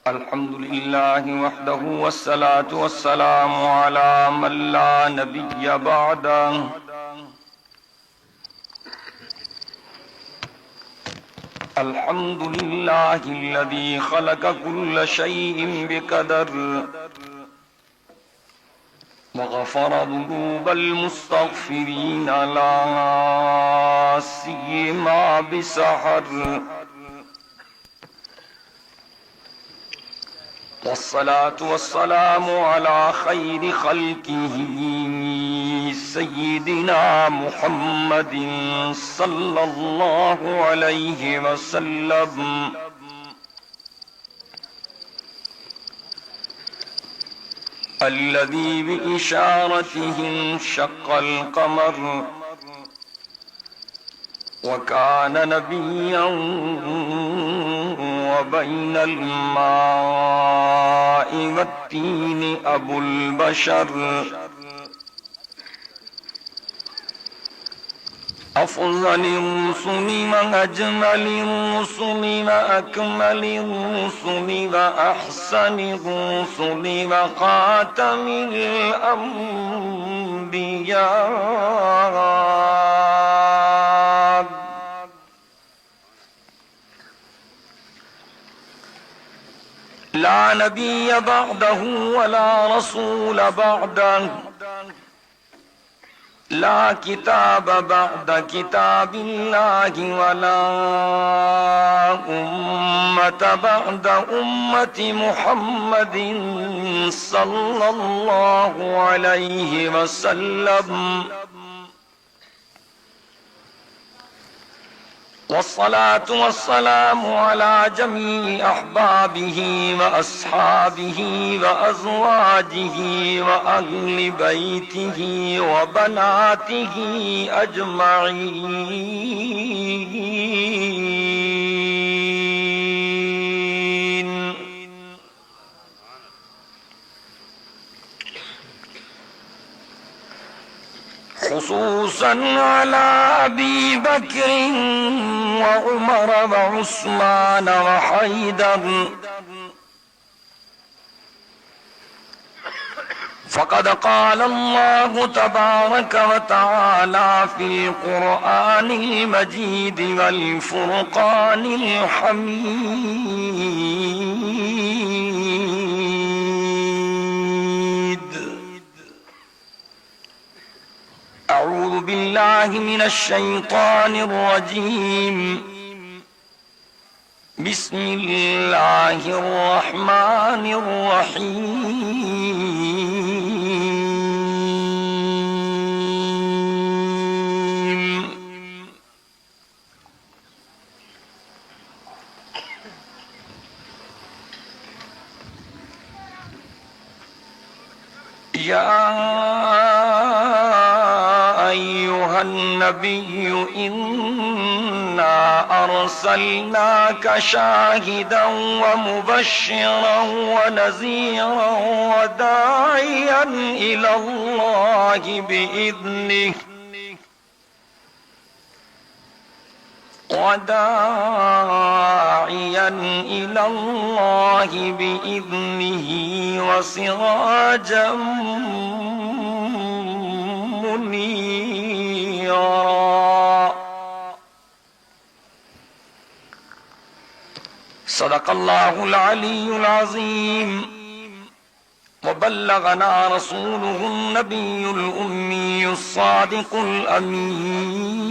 الحمد لله وحده والصلاة والسلام على من لا نبي بعده الحمد لله الذي خلق كل شيء بقدر وغفر ذنوب المستغفرين لا سيما بسحر والصلاة والسلام على خير خلقه سيدنا محمد صلى الله عليه وسلم الذي بإشارته انشق القمر وكان نبيا وبين الماء والتين أبو البشر أفضل الرسل وأجمل الرسل وأكمل الرسل وأحسن الرسل وخاتم الأنبياء لا نبي بعده ولا رسول بعده لا كتاب بعد كتاب الله ولا أمة بعد أمة محمد صلى الله عليه وسلم والصلاة والسلام على جميع أحبابه وأصحابه وأزواجه وأهل بيته وبناته أجمعين خصوصا على أبي بكر وعمر وعثمان وحيدر فقد قال الله تبارك وتعالى في القرآن المجيد والفرقان الحميد أعوذ بالله من الشيطان الرجيم بسم الله الرحمن الرحيم أيها النبي إنا أرسلناك شاهدا ومبشرا ونذيرا وداعيا إلى الله بإذنه وسراجا منيرا صدق الله العلي العظيم وبلغنا رسوله النبي الأمي الصادق الأمين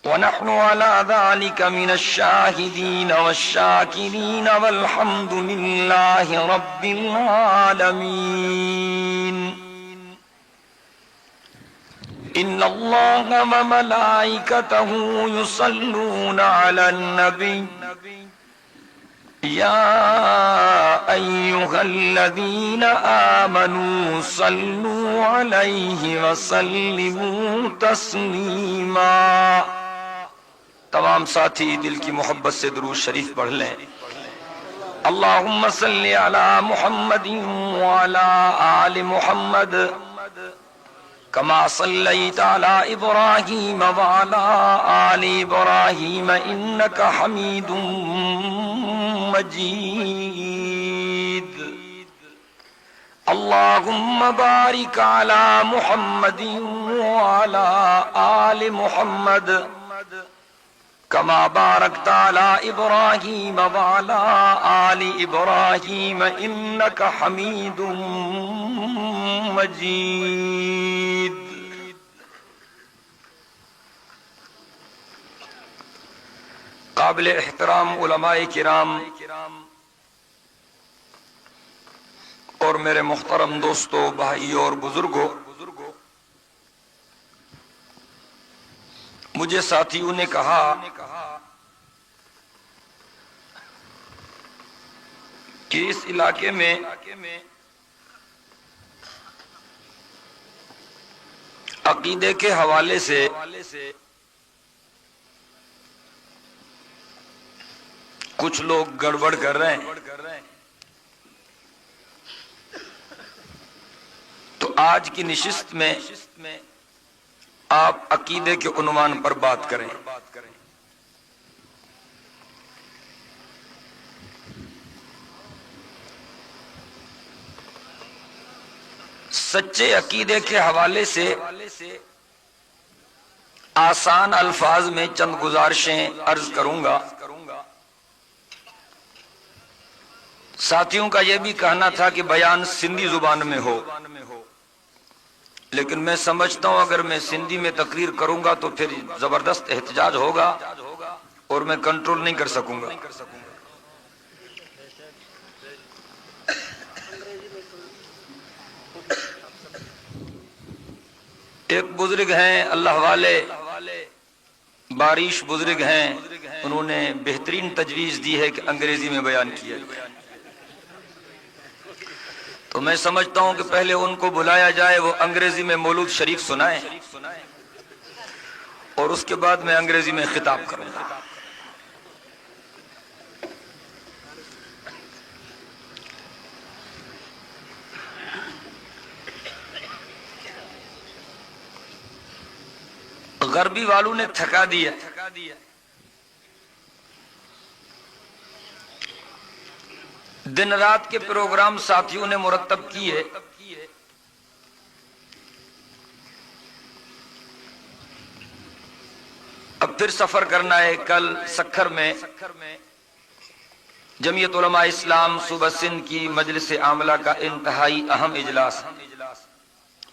ونحن على ذلك من الشاهدين والشاكرين والحمد لله رب العالمين إن الله وملائكته يصلون على النبي يا أيها الذين آمنوا صلوا عليه وسلموا تسليما تمام ساتھی دل کی محبت سے درود شریف پڑھ لیں اللہم صلی علی محمد وعلی آل محمد كما صليت على إبراهيم وعلى آل إبراهيم إنك حميد مجيد اللهم بارك على محمد وعلى آل محمد كما باركت على إبراهيم وعلى آل إبراهيم إنك حميد مجيد قابل احترام علماء کرام اور میرے محترم دوستو، بھائیو اور بزرگوں، مجھے ساتھیوں نے کہا کہ اس علاقے میں عقیدے کے حوالے سے کچھ لوگ گڑبڑ کر رہے ہیں، تو آج کی نشست میں آپ عقیدے کے عنوان پر بات کریں۔ سچے عقیدے کے حوالے سے آسان الفاظ میں چند گزارشیں عرض کروں گا۔ ساتھیوں کا یہ بھی کہنا تھا کہ بیان سندھی زبان میں ہو، لیکن میں سمجھتا ہوں اگر میں سندھی میں تقریر کروں گا تو پھر زبردست احتجاج ہوگا اور میں کنٹرول نہیں کر سکوں گا۔ ایک بزرگ ہیں اللہ والے، بارش بزرگ ہیں، انہوں نے بہترین تجویز دی ہے کہ انگریزی میں بیان کیا جائے، تو میں سمجھتا ہوں کہ پہلے ان کو بلایا جائے، وہ انگریزی میں مولود شریف سنائیں اور اس کے بعد میں انگریزی میں خطاب کروں گا۔ غربی والوں نے تھکا دیا، دن رات کے پروگرام ساتھیوں نے مرتب کیے، اب پھر سفر کرنا ہے۔ کل سکھر میں جمعیت علماء اسلام صوبہ سندھ کی مجلس عاملہ کا انتہائی اہم اجلاس،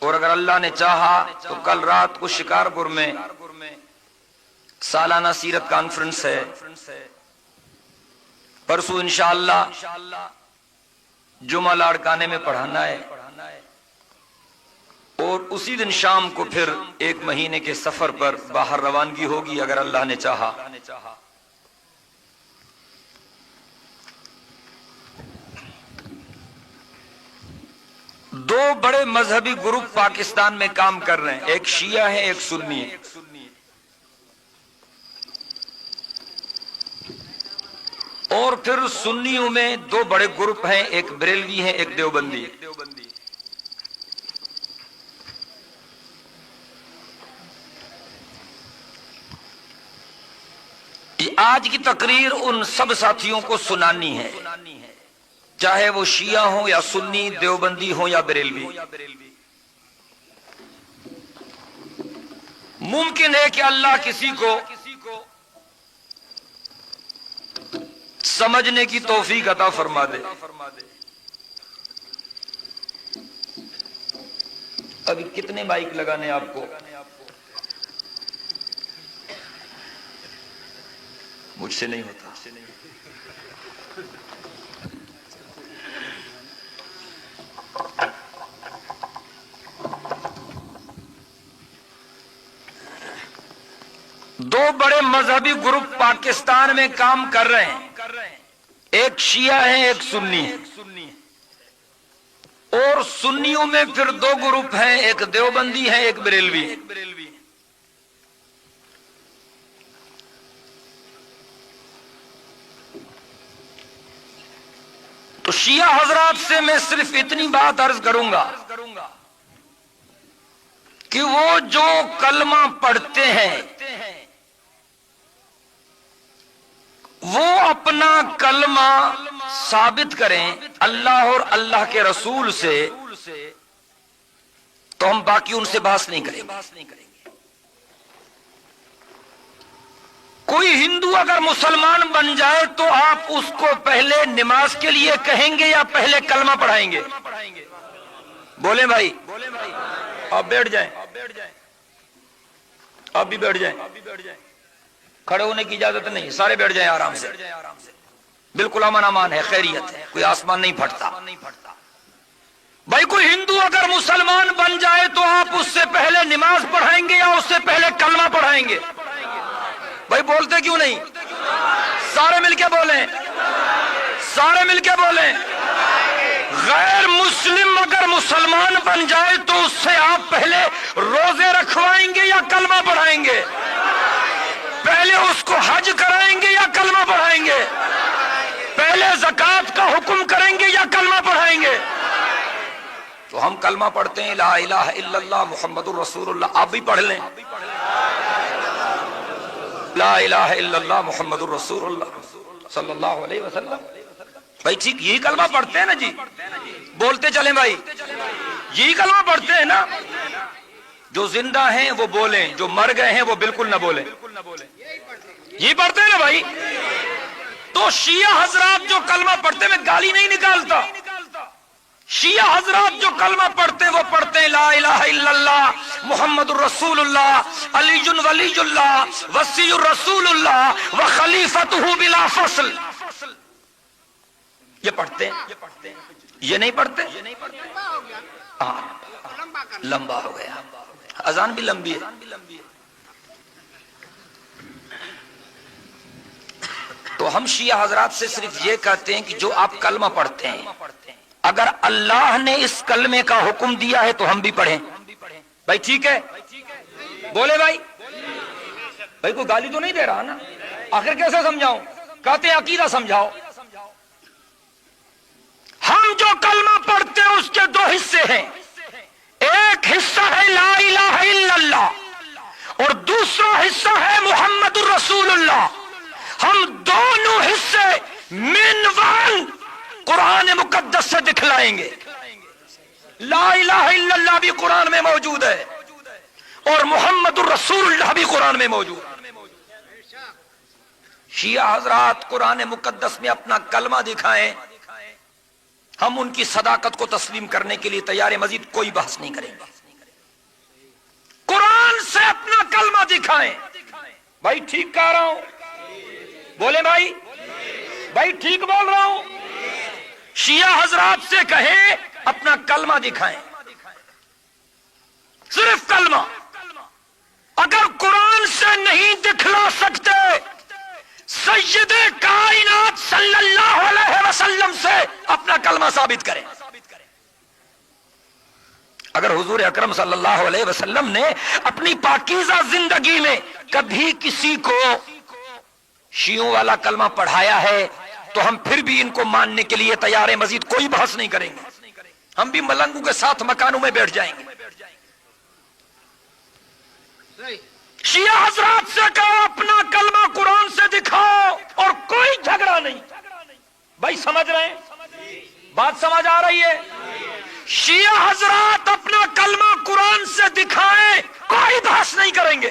اور اگر اللہ نے چاہا تو کل رات کو شکارپور میں سالانہ سیرت کانفرنس ہے، پرسوں انشاءاللہ جمعہ لاڑکانے میں پڑھانا ہے، اور اسی دن شام کو پھر 1 مہینے کے سفر پر باہر روانگی ہوگی اگر اللہ نے چاہا۔ دو بڑے مذہبی گروپ پاکستان میں کام کر رہے ہیں، ایک شیعہ ہے ایک سنی ہے، اور پھر سنیوں میں 2 بڑے گروپ ہیں، ایک بریلوی ہے ایک دیوبندی ہے۔ آج کی تقریر ان سب ساتھیوں کو سنانی ہے، چاہے وہ شیعہ ہوں یا سنی، دیوبندی ہوں یا بریلوی۔ ممکن ہے کہ اللہ کسی کو سمجھنے کی توفیق عطا فرما دے۔ ابھی کتنے مائک لگانے آپ کو؟ مجھ سے نہیں ہوتا۔ دو بڑے مذہبی گروپ پاکستان میں کام کر رہے ہیں، ایک شیعہ ہے ایک سنی ہے، اور سنیوں میں پھر 2 گروپ ہیں، ایک دیوبندی ہے ایک بریلوی۔ تو شیعہ حضرات سے میں صرف اتنی بات عرض کروں گا کہ وہ جو کلمہ پڑھتے ہیں وہ اپنا کلمہ کلمہ ثابت کریں اللہ اور اللہ کے رسول سے تو ہم باقی ان سے بحث نہیں کریں گے۔ کوئی ہندو اگر مسلمان بن جائے تو آپ اس کو پہلے نماز کے لیے کہیں گے یا پہلے کلمہ پڑھائیں گے؟ بولیں بھائی، آپ بیٹھ جائیں، آپ بھی بیٹھ جائیں، کھڑے ہونے کی اجازت نہیں، سارے بیٹھ جائیں آرام سے، بالکل امن امان ہے، خیریت ہے، کوئی آسمان نہیں پھٹتا۔ بھائی کوئی ہندو اگر مسلمان بن جائے تو آپ اس سے پہلے نماز پڑھائیں گے یا اس سے پہلے کلمہ پڑھائیں گے؟ بھائی بولتے کیوں نہیں؟ سارے مل کے بولیں، سارے مل کے بولیں۔ غیر مسلم اگر مسلمان بن جائے تو اس سے آپ پہلے روزے رکھوائیں گے یا کلمہ پڑھائیں گے؟ پہلے اس کو حج کرائیں گے یا کلمہ پڑھائیں گے؟ پہلے زکوٰۃ کا حکم کریں گے یا کلمہ پڑھائیں گے؟ تو ہم کلمہ پڑھتے ہیں لا الہ الا اللہ محمد الرسول اللہ، آپ بھی پڑھ لیں لا الہ الا اللہ محمد الرسول اللہ صلی اللہ علیہ وسلم۔ بھائی ٹھیک یہی کلمہ پڑھتے ہیں نا جی؟ بولتے چلیں بھائی، یہی کلمہ پڑھتے ہیں نا؟ جو زندہ ہیں وہ بولیں، جو مر گئے ہیں وہ بالکل نہ بولیں، یہی پڑھتے ہیں نا بھائی؟ تو شیعہ حضرات جو کلمہ پڑھتے ہیں، میں گالی نہیں نکالتا، شیعہ حضرات جو کلمہ پڑھتے ہیں وہ پڑھتے ہیں لا الہ الا اللہ محمد الرسول اللہ علی ولی اللہ وصی الرسول اللہ وخلیفتہ بلا فصل، یہ پڑھتے ہیں، یہ نہیں پڑھتے؟ لمبا ہو گیا، اذان بھی لمبی ہے۔ تو ہم شیعہ حضرات سے صرف یہ کہتے ہیں کہ جو آپ کلمہ پڑھتے ہیں اگر اللہ نے اس کلمے کا حکم دیا ہے تو ہم بھی پڑھیں۔ بھائی ٹھیک ہے، بولے بھائی، بھائی کوئی گالی تو نہیں دے رہا نا؟ آخر کیسے سمجھاؤں؟ کہتے ہیں عقیدہ سمجھاؤ۔ ہم جو کلمہ پڑھتے ہیں اس کے دو حصے ہیں، ایک حصہ ہے لا الہ الا اللہ اور دوسرا حصہ ہے محمد الرسول اللہ۔ ہم دونوں حصے منوال قرآن مقدس سے دکھلائیں گے۔ لا الہ الا اللہ بھی قرآن میں موجود ہے اور محمد الرسول اللہ بھی قرآن میں موجود ہے۔ شیعہ حضرات قرآن مقدس میں اپنا کلمہ دکھائیں، ہم ان کی صداقت کو تسلیم کرنے کے لیے تیار ہیں، مزید کوئی بحث نہیں کریں گے۔ قرآن سے اپنا کلمہ دکھائیں۔ بھائی ٹھیک کہہ رہا ہوں؟ بولے بھائی، بھائی ٹھیک بول رہا ہوں؟ شیعہ حضرات سے کہیں اپنا کلمہ دکھائیں، صرف کلمہ۔ اگر قرآن سے نہیں دکھلا سکتے سید کائنات صلی اللہ علیہ وسلم سے اپنا کلمہ ثابت کریں۔ اگر حضور اکرم صلی اللہ علیہ وسلم نے اپنی پاکیزہ زندگی میں کبھی کسی کو شیعوں والا کلمہ پڑھایا ہے تو ہم پھر بھی ان کو ماننے کے لیے تیار ہیں، مزید کوئی بحث نہیں کریں گے، ہم بھی ملنگوں کے ساتھ مکانوں میں بیٹھ جائیں گے۔ شیعہ حضرات سے کہو اپنا کلمہ قرآن سے دکھاؤ اور کوئی جھگڑا نہیں۔ بھائی سمجھ رہے ہیں؟ بات سمجھ آ رہی ہے؟ شیعہ حضرات اپنا کلمہ قرآن سے دکھائیں، کوئی بحث نہیں کریں گے،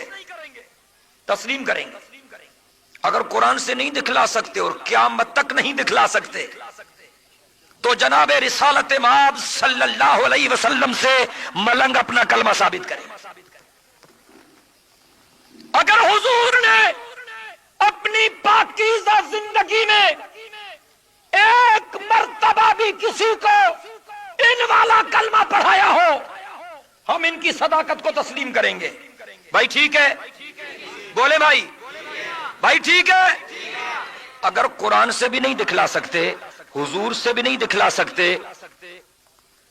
تسلیم کریں گے۔ اگر قرآن سے نہیں دکھلا سکتے اور قیامت تک نہیں دکھلا سکتے تو جناب رسالت مآب صلی اللہ علیہ وسلم سے ملنگ اپنا کلمہ ثابت کریں۔ اگر حضور نے اپنی پاکیزہ زندگی میں ایک مرتبہ بھی کسی کو ان والا کلمہ پڑھایا ہو ہم ان کی صداقت کو تسلیم کریں گے۔ بھائی ٹھیک ہے؟ بولے بھائی، بھائی ٹھیک ہے؟ اگر قرآن سے بھی نہیں دکھلا سکتے، حضور سے بھی نہیں دکھلا سکتے،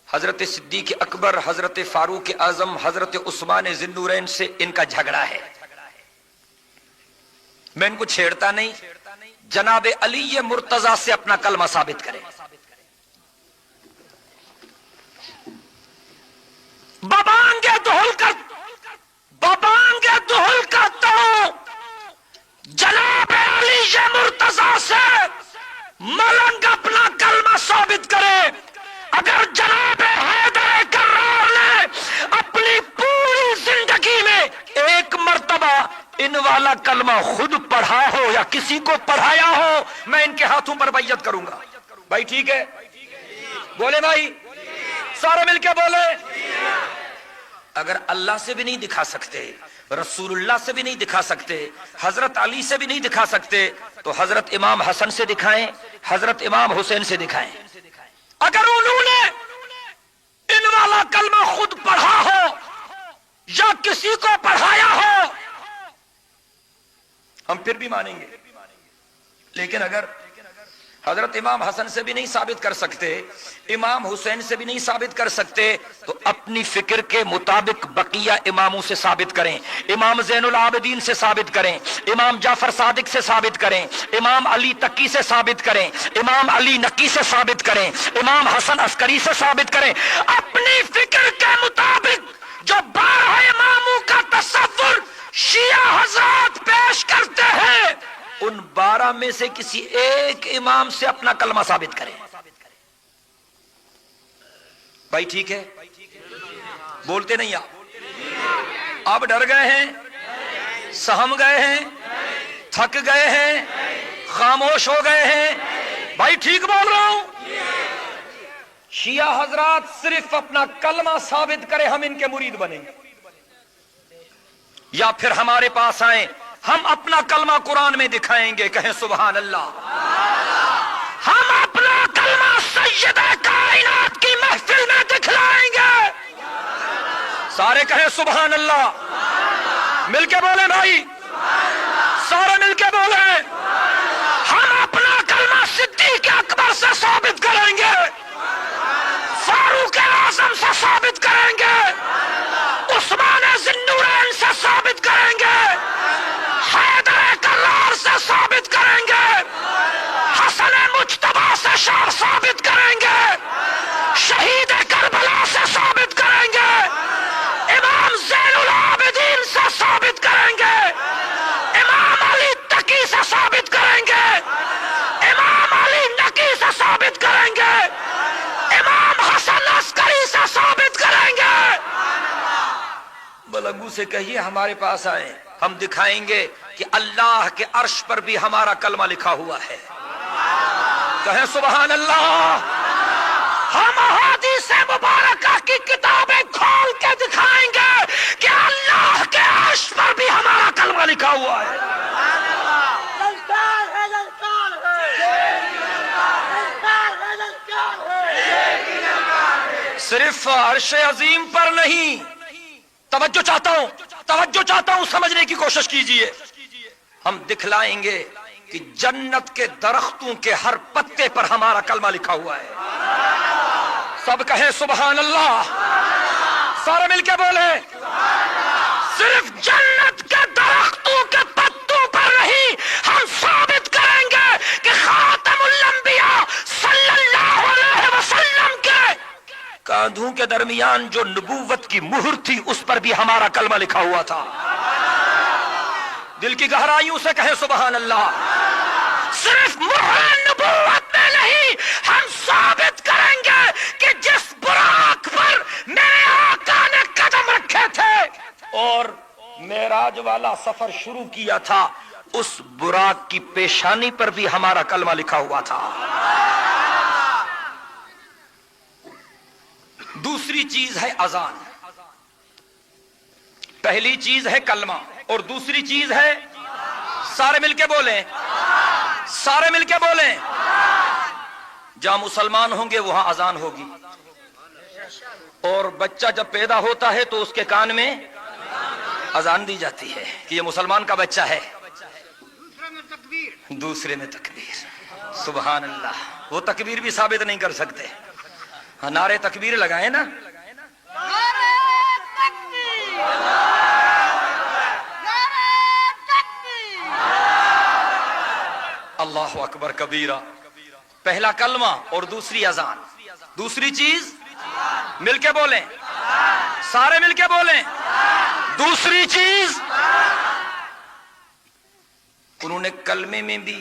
حضرت صدیق اکبر، حضرت فاروق اعظم، حضرت عثمان ذی النورین سے ان کا جھگڑا ہے، میں ان کو چھیڑتا نہیں، جناب علی مرتضی سے اپنا کلمہ ثابت کریں۔ بابانگے دہل کرتا ہوں جناب علی مرتضی سے ملنگ اپنا کلمہ ثابت کرے، اگر جناب حیدر کرار نے اپنی پوری زندگی میں ایک مرتبہ ان والا کلمہ خود پڑھا ہو یا کسی کو پڑھایا ہو، میں ان کے ہاتھوں پر بیعت کروں گا۔ بھائی ٹھیک ہے؟ بولے بھائی، سارے مل کے بولے۔ اگر اللہ سے بھی نہیں دکھا سکتے، رسول اللہ سے بھی نہیں دکھا سکتے، حضرت علی سے بھی نہیں دکھا سکتے، تو حضرت امام حسن سے دکھائیں، حضرت امام حسین سے دکھائیں۔ اگر انہوں نے ان والا کلمہ خود پڑھا ہو یا کسی کو پڑھایا ہو، ہم پھر بھی مانیں گے۔ لیکن اگر حضرت امام حسن سے بھی نہیں ثابت کر سکتے، امام حسین سے بھی نہیں ثابت کر سکتے، تو اپنی فکر کے مطابق بقیہ اماموں سے ثابت کریں۔ امام زین العابدین سے ثابت کریں، امام جعفر صادق سے ثابت کریں، امام علی تقی سے ثابت کریں، امام علی نقی سے ثابت کریں، امام حسن عسکری سے ثابت کریں۔ اپنی فکر کے مطابق جو 12 اماموں کا تصور شیعہ حضرات پیش کرتے ہیں، ان 12 میں سے کسی ایک امام سے اپنا کلمہ ثابت کریں۔ بھائی ٹھیک ہے؟ بولتے نہیں آپ ڈر گئے ہیں، سہم گئے ہیں، تھک گئے ہیں، خاموش ہو گئے ہیں؟ بھائی ٹھیک بول رہا ہوں؟ شیعہ حضرات صرف اپنا کلمہ ثابت کرے، ہم ان کے مرید بنیں گے، یا پھر ہمارے پاس آئیں، ہم اپنا کلمہ قرآن میں دکھائیں گے، کہیں سبحان اللہ۔ ہم اپنا کلمہ سید کائنات کی محفل میں دکھلائیں گے، سارے کہیں سبحان اللہ۔ مل کے بولیں بھائی، سارے مل کے بولیں۔ ہم اپنا کلمہ صدیق اکبر سے ثابت کریں گے، فاروق اعظم سے ثابت کریں گے، عثمان ذی النورین سے ثابت کریں گے، حیدر کرار سے ثابت کریں گے، حسن مجتبی سے شعر ثابت کریں گے، شہید کربلا سے ثابت کریں گے، امام زین العابدین سے ثابت کریں گے، امام علی تقی سے ثابت کریں گے، امام علی نقی سے ثابت کریں گے، امام حسن عسکری سے ثابت کریں گے۔ بلگو سے کہیے ہمارے پاس آئیں، ہم دکھائیں گے کہ اللہ کے عرش پر بھی ہمارا کلمہ لکھا ہوا ہے، کہیں سبحان اللہ۔ ہم احادیث مبارکہ کی کتابیں کھول کے دکھائیں گے کہ اللہ کے عرش پر بھی ہمارا کلمہ لکھا ہوا ہے۔ صرف عرش عظیم پر نہیں، توجہ چاہتا ہوں سمجھنے کی کوشش کیجئے۔ ہم دکھلائیں گے کہ جنت کے درختوں کے ہر پتے پر ہمارا کلمہ لکھا ہوا ہے، سب کہیں سبحان اللہ، سارے مل کے بولیں۔ صرف جنت کے درختوں کے پتوں پر نہیں، ہم ثابت کریں گے کہ خاتم الانبیاء صلی اللہ علیہ وسلم کے کاندھوں کے درمیان جو نبوت کی مہر تھی، اس پر بھی ہمارا کلمہ لکھا ہوا تھا۔ دل کی گہرائیوں سے کہیں سبحان اللہ۔ صرف مہر نبوت میں نہیں، ہم ثابت کریں گے کہ جس براق پر میرے آقا نے قدم رکھے تھے اور معراج والا سفر شروع کیا تھا، اس براق کی پیشانی پر بھی ہمارا کلمہ لکھا ہوا تھا۔ دوسری چیز ہے اذان، پہلی چیز ہے کلمہ اور دوسری چیز ہے، سارے مل کے بولیں، سارے مل کے بولیں۔ جہاں مسلمان ہوں گے وہاں اذان ہوگی، اور بچہ جب پیدا ہوتا ہے تو اس کے کان میں اذان دی جاتی ہے کہ یہ مسلمان کا بچہ ہے، دوسرے میں تکبیر۔ سبحان اللہ، وہ تکبیر بھی ثابت نہیں کر سکتے، نعرے تکبیر لگائیں نا، اللہ اکبر کبیرہ۔ پہلا کلمہ اور دوسری اذان، دوسری چیز مل کے بولیں، سارے مل کے بولیں، دوسری چیز۔ انہوں نے کلمے میں بھی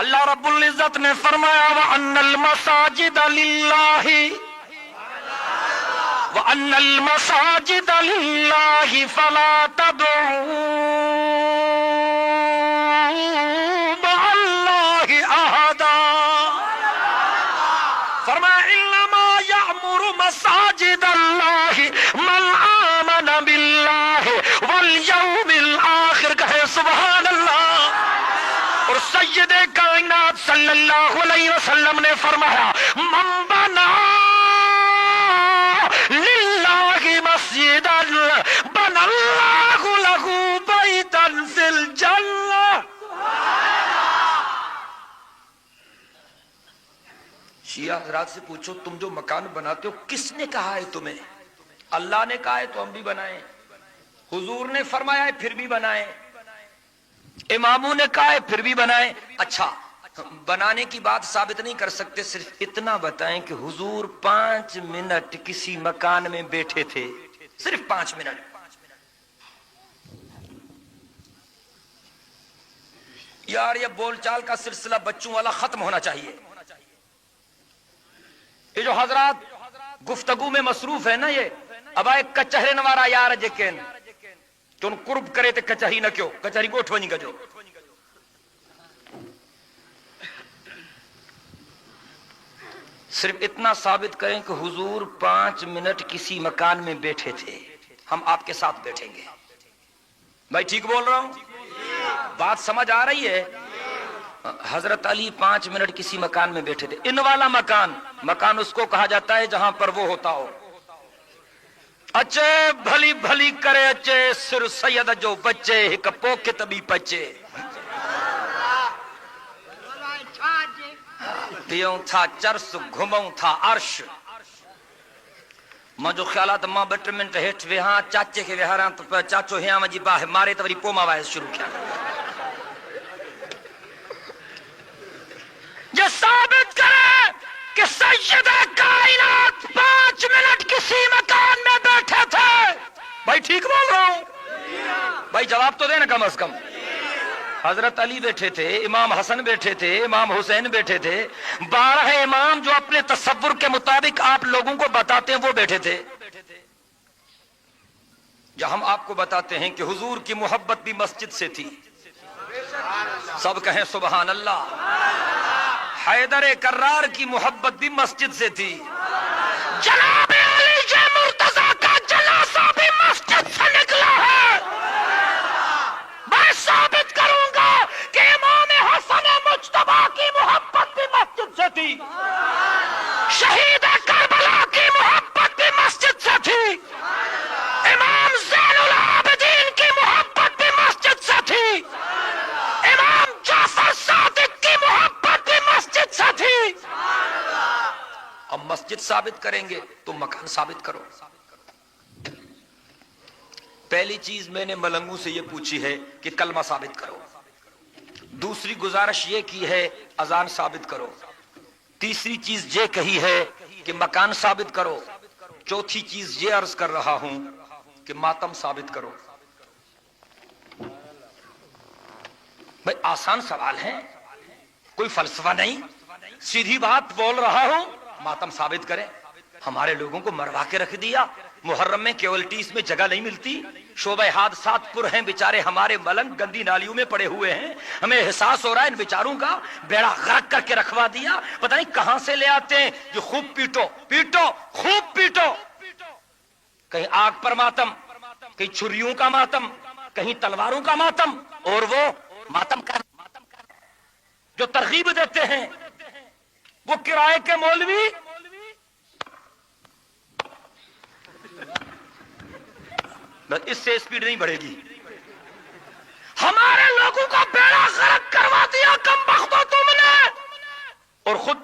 اللہ رب العزت نے فرمایا وَأَنَّ الْمَسَاجِدَ لِلَّهِ وَأَنَّ الْمَسَاجِدَ لِلَّهِ فَلَا تَدْعُوا مَعَ اللَّهِ أَحَدًا فرمایا انما یعمر مساجد اللہ من آمن باللہ والیوم الآخر، کہے سبحان اللہ۔ اور سید کائنات صلی اللہ علیہ وسلم نے فرمایا من بنا للہ مسجدا بنا اللہ لہ بیتا فی الجنہ۔ شیعہ حضرات سے پوچھو تم جو مکان بناتے ہو کس نے کہا ہے تمہیں؟ اللہ نے کہا ہے تو ہم بھی بنائیں، حضور نے فرمایا ہے پھر بھی بنائیں، اماموں نے کہا ہے پھر بھی بنائیں۔ اچھا بنانے کی بات ثابت نہیں کر سکتے، صرف اتنا بتائیں کہ حضور 5 منٹ کسی مکان میں بیٹھے تھے، صرف 5 منٹ۔ یار یہ بول چال کا سلسلہ بچوں والا ختم ہونا چاہیے۔ یہ جو حضرات گفتگو میں مصروف ہے نا، یہ اب ایک کچہرے نوارا یار جکن چون قرب کرے تے کچہری نہ کیوں کچہری کو اٹھونی گجو۔ صرف اتنا ثابت کریں کہ حضور 5 منٹ کسی مکان میں بیٹھے تھے، ہم آپ کے ساتھ بیٹھیں گے۔ بھائی ٹھیک بول رہا ہوں؟ بات سمجھ آ رہی ہے؟ حضرت علی 5 منٹ کسی مکان میں بیٹھے تھے۔ ان والا مکان اس کو کہا جاتا ہے جہاں پر وہ ہوتا ہو۔ اچھے بھلی بھلی کرے اچھے سر سید جو بچے ایک پوکے تبھی پچے پیوں تھا چرس گھموں تھا عرش۔ ماں جو خیالات ماں 2 منٹ ہیٹ وہاں چاچے کے وہاراں تو چاچو ہیاں مجھے باہ مارے تو وری پوما وائز شروع کیا۔ یہ ثابت کرے کہ سید کائنات 5 منٹ کسی مکان میں بیٹھے تھے۔ بھائی ٹھیک بول رہا ہوں؟ بھائی جواب تو دینا کم از کم۔ حضرت علی بیٹھے تھے، امام حسن بیٹھے تھے، امام حسین بیٹھے تھے، 12 امام جو اپنے تصور کے مطابق آپ لوگوں کو بتاتے ہیں وہ بیٹھے تھے۔ یا ہم آپ کو بتاتے ہیں کہ حضور کی محبت بھی مسجد سے تھی، سب کہیں سبحان اللہ۔ حیدر کرار کی محبت بھی مسجد سے تھی، جناب علی کے مرتضیٰ کا جنازہ بھی مسجد سے نکلا ہے۔ میں ثابت کروں گا کہ امام حسن مجتبیٰ کی محبت بھی مسجد سے تھی، شہید کربلا کی محبت بھی مسجد سے تھی، امام زین العابدین کی محبت بھی مسجد سے تھی، امام جعفر صادق کی محبت بھی مسجد سے تھی۔ اب مسجد ثابت کریں گے تو مکان ثابت کرو۔ پہلی چیز میں نے ملنگوں سے یہ پوچھی ہے کہ کلمہ ثابت کرو، دوسری گزارش یہ کی ہے اذان ثابت کرو، تیسری چیز یہ کہی ہے کہ مکان ثابت کرو، چوتھی چیز یہ عرض کر رہا ہوں کہ ماتم ثابت کرو۔ بھئی آسان سوال ہے، کوئی فلسفہ نہیں، سیدھی بات بول رہا ہوں، ماتم ثابت کریں۔ ہمارے لوگوں کو مروا کے رکھ دیا، محرم میں کیولٹیز میں جگہ نہیں ملتی، شعبہ حادثات پر ہیں بیچارے ہمارے ملنگ گندی نالیوں میں پڑے ہوئے ہیں، ہمیں احساس ہو رہا ہے ان بیچاروں کا بیڑا غرق کر کے رکھوا دیا، پتہ نہیں کہاں سے لے آتے ہیں جو خوب پیٹو پیٹو خوب پیٹو، کہیں آگ پر ماتم، کہیں چھریوں کا ماتم، کہیں تلواروں کا ماتم، اور وہ ماتم کر جو ترغیب دیتے ہیں وہ کرائے کے مولوی اس سے سپیڈ نہیں بڑھے گی۔ ہمارے لوگوں کا بیڑا غرق کروا دیا کم بختو تم نے، اور خود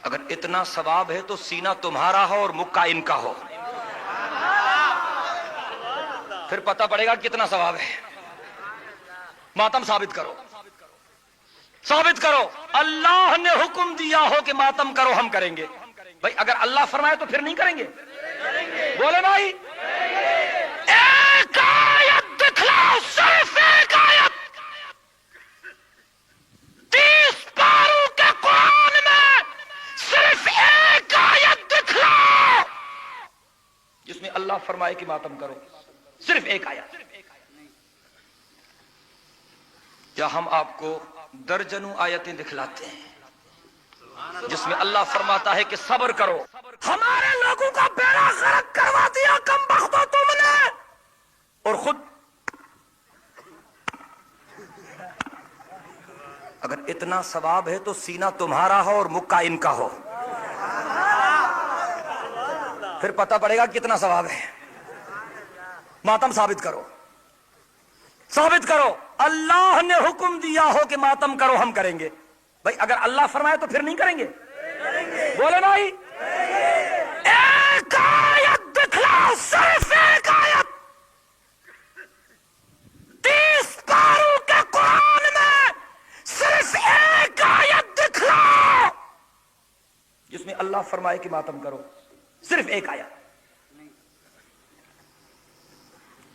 اگر اتنا ثواب ہے تو سینہ تمہارا ہو اور مکہ ان کا ہو، پھر پتہ پڑے گا کتنا ثواب ہے۔ ماتم ثابت کرو، ثابت کرو، اللہ نے حکم دیا ہو کہ ماتم کرو، ہم کریں گے۔ بھائی اگر اللہ فرمائے تو پھر نہیں کریں گے؟ بولے بھائی ایک آیت دکھلاؤ، صرف اللہ فرمائے کہ ماتم کرو، صرف ایک آیت. کیا ہم آپ کو درجنوں آیتیں دکھلاتے ہیں جس میں اللہ فرماتا ہے کہ صبر کرو. ہمارے لوگوں کا بیڑا غرق کروا دیا کم بختو تم نے، اور خود اگر اتنا ثواب ہے تو سینہ تمہارا ہو اور مکہ ان کا ہو، پھر پتہ پڑے گا کتنا ثواب ہے. ماتم ثابت کرو، ثابت کرو. اللہ نے حکم دیا ہو کہ ماتم کرو، ہم کریں گے. بھائی اگر اللہ فرمائے تو پھر نہیں کریں گے؟ بولے بھائی. ایک آیت دکھلاؤ، صرف ایک آیت 30 پاروں کے قرآن میں صرف ایک آیت دکھلاؤ جس میں اللہ فرمائے کہ ماتم کرو، صرف ایک آیت.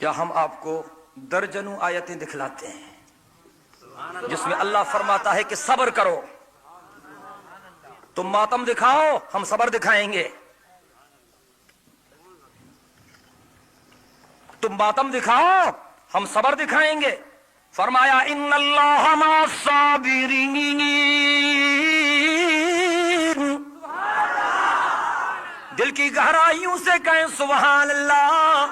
کیا ہم آپ کو درجنوں آیتیں دکھلاتے ہیں جس میں اللہ فرماتا ہے کہ صبر کرو؟ تم ماتم دکھاؤ، ہم صبر دکھائیں گے. تم ماتم دکھاؤ، ہم صبر دکھائیں گے. فرمایا ان اللہ مع الصابرین. دل کی گہرائیوں سے کہیں سبحان اللہ.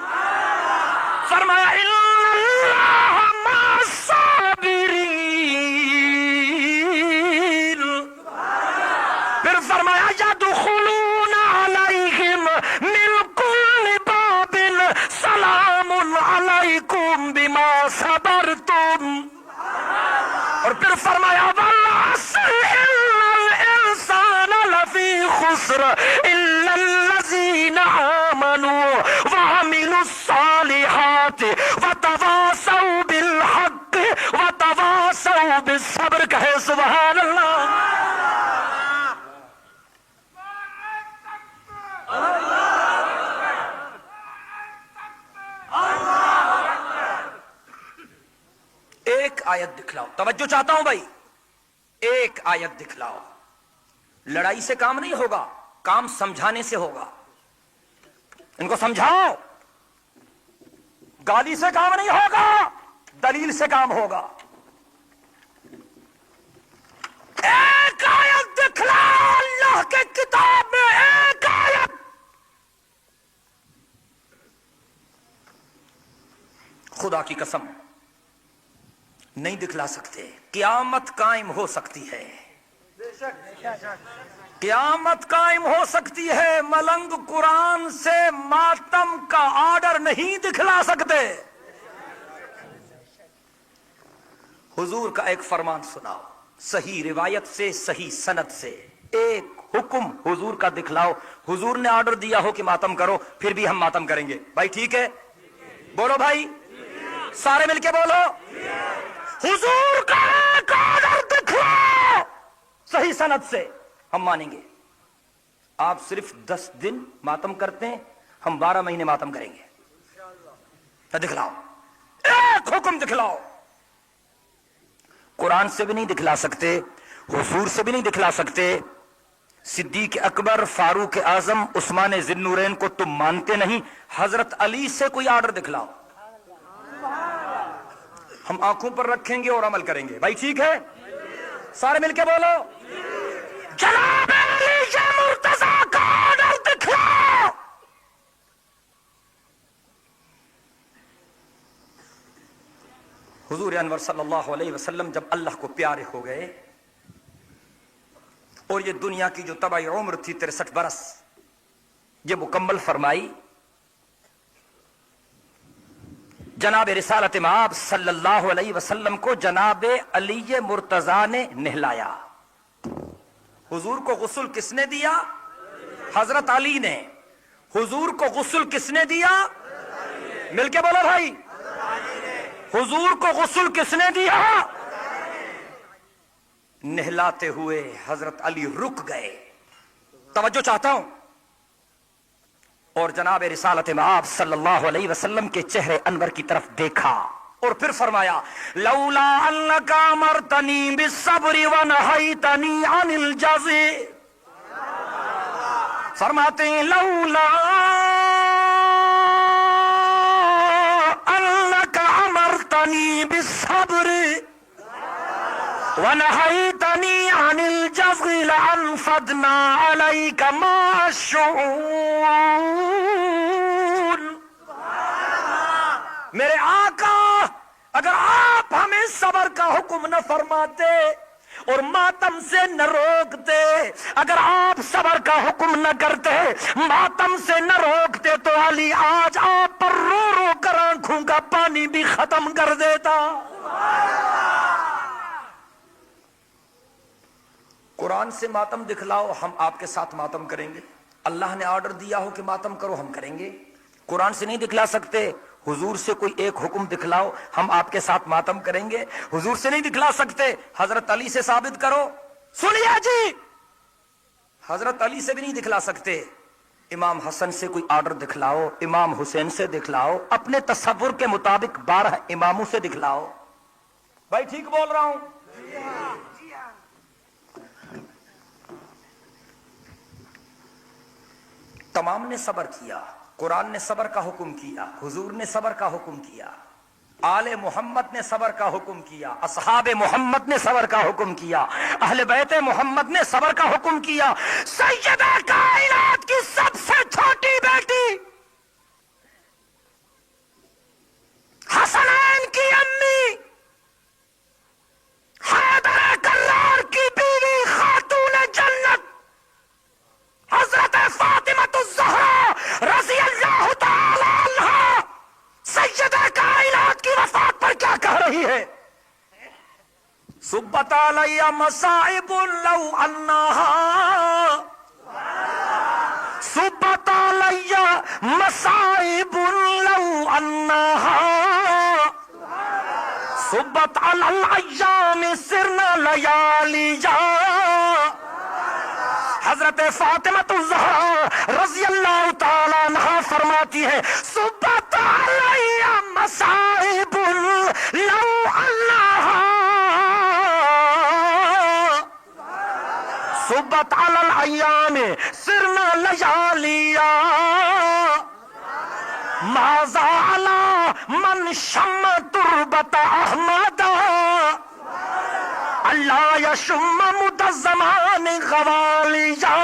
فرمایا ان اللہ مع الصابرین. پھر فرمایا یدخلون علیہم من کل باب سلام علیکم بما صبرتم. اور پھر فرمایا والعصر ان الانسان لفی خسر الا الذین آمنوا وعملوا الصالحات وتواصوا بالحق وتواصوا بالصبر. کہے سبحان اللہ. ایک آیت دکھلاؤ، توجہ چاہتا ہوں بھائی. ایک آیت دکھلاؤ. لڑائی سے کام نہیں ہوگا، کام سمجھانے سے ہوگا. ان کو سمجھاؤ. گالی سے کام نہیں ہوگا، دلیل سے کام ہوگا. ایک آیت دکھلاؤ اللہ کے کتاب میں، ایک آیت. خدا کی قسم نہیں دکھلا سکتے. قیامت قائم ہو سکتی ہے، قیامت قائم ہو سکتی ہے. ملنگ قرآن سے ماتم کا آرڈر نہیں دکھلا سکتے. حضور کا ایک فرمان سناؤ، صحیح روایت سے، صحیح سند سے. ایک حکم حضور کا دکھلاؤ، حضور نے آرڈر دیا ہو کہ ماتم کرو، پھر بھی ہم ماتم کریں گے. بھائی ٹھیک ہے؟ بولو بھائی، سارے مل کے بولو. حضور کا ایک آرڈر دکھلاؤ صحیح سند سے، ہم مانیں گے. آپ صرف 10 دن ماتم کرتے ہیں، ہم 12 مہینے ماتم کریں گے. تو دکھلاؤ، ایک حکم دکھلاؤ. قرآن سے بھی نہیں دکھلا سکتے، حضور سے بھی نہیں دکھلا سکتے. صدیق اکبر، فاروق اعظم، عثمان ذی النورین کو تم مانتے نہیں، حضرت علی سے کوئی آرڈر دکھلاؤ، ہم آنکھوں پر رکھیں گے اور عمل کریں گے. بھائی ٹھیک ہے؟ سارے مل کے بولو. جناب علی مرتضیٰ کا آرڈر دکھلاؤ. حضور انور صلی اللہ علیہ وسلم جب اللہ کو پیارے ہو گئے اور یہ دنیا کی جو طبعی عمر تھی 63 برس یہ مکمل فرمائی، جناب رسالت مآب صلی اللہ علیہ وسلم کو جناب علی مرتضیٰ نے نہلایا. حضور کو غسل کس نے دیا؟ حضرت علی نے. حضور کو غسل کس نے دیا؟ مل کے بولو بھائی. حضور کو غسل کس نے دیا؟ نہلاتے ہوئے حضرت علی رک گئے. توجہ چاہتا ہوں. اور جناب رسالت مآب صلی اللہ علیہ وسلم کے چہرے انور کی طرف دیکھا اور پھر فرمایا لولا انک امرتنی بالصبر ونہیتنی عن الجزع. فرماتے ہیں لولا امرتنی بالصبر ونہیتنی عن الجزع لانفضنا علیک مع الشؤون. میرے آقا اگر آپ ہمیں صبر کا حکم نہ فرماتے اور ماتم سے نہ روکتے، اگر آپ صبر کا حکم نہ کرتے، ماتم سے نہ روکتے، تو علی آج آپ پر رو رو کر آنکھوں کا پانی بھی ختم کر دیتا. قرآن سے ماتم دکھلاؤ، ہم آپ کے ساتھ ماتم کریں گے. اللہ نے آرڈر دیا ہو کہ ماتم کرو، ہم کریں گے. قرآن سے نہیں دکھلا سکتے، حضور سے کوئی ایک حکم دکھلاؤ، ہم آپ کے ساتھ ماتم کریں گے. حضور سے نہیں دکھلا سکتے، حضرت علی سے ثابت کرو. سنیے جی، حضرت علی سے بھی نہیں دکھلا سکتے، امام حسن سے کوئی آرڈر دکھلاؤ، امام حسین سے دکھلاؤ، اپنے تصور کے مطابق 12 اماموں سے دکھلاؤ. بھائی ٹھیک بول رہا ہوں؟ تمام نے صبر کیا، قرآن نے صبر کا حکم کیا، حضور نے صبر کا حکم کیا، آل محمد نے صبر کا حکم کیا، اصحاب محمد نے صبر کا حکم کیا، اہل بیت محمد نے صبر کا حکم کیا. سیدہ کائنات کی سب سے چھوٹی بیٹی حسنین کی امی، حیدر کرار کی بیوی، خاتون جنت حضرت فاطمہ الزہرا رضی اللہ تعالی عنہا سیدہ کائنات کی وفات پر کیا کہہ رہی ہے؟ صبت علی مصائب لو انہا، صبت علی مصائب لو انہا، صبت علی الایام سرنا لیالیا. حضرت فاطمہ الزہرا رضی اللہ تعالیٰ عنہا فرماتی ہے صبت علی مصائب لو انہا، صبت علی الایام سرنا لیالیا، ماذا علی من شم تربت احمد اللہ یشم مد الزمان غوالیا.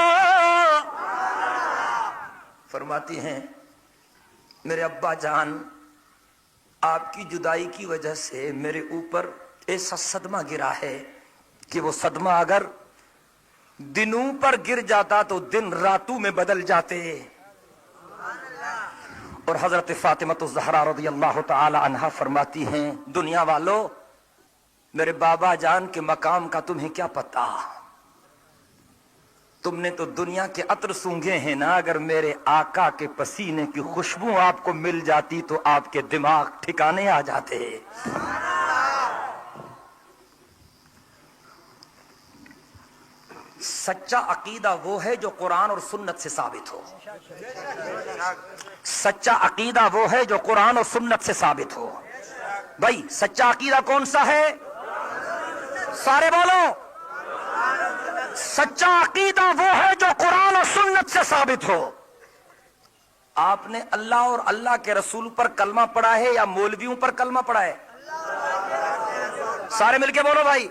فرماتی ہیں میرے ابا جان، آپ کی جدائی کی وجہ سے میرے اوپر ایسا صدمہ گرا ہے کہ وہ صدمہ اگر دنوں پر گر جاتا تو دن راتوں میں بدل جاتے. اور حضرت فاطمہ الزہرا رضی اللہ تعالی عنہا فرماتی ہیں دنیا والو، میرے بابا جان کے مقام کا تمہیں کیا پتا؟ تم نے تو دنیا کے عطر سونگھے ہیں نا، اگر میرے آقا کے پسینے کی خوشبو آپ کو مل جاتی تو آپ کے دماغ ٹھکانے آ جاتے. سچا عقیدہ وہ ہے جو قرآن اور سنت سے ثابت ہو. سچا عقیدہ وہ ہے جو قرآن اور سنت سے ثابت ہو. بھائی سچا عقیدہ کون سا ہے؟ سارے بولو. سچا عقیدہ وہ ہے جو قرآن اور سنت سے ثابت ہو. آپ نے اللہ اور اللہ کے رسول پر کلمہ پڑھا ہے یا مولویوں پر کلمہ پڑھا ہے؟ سارے مل کے بولو بھائی.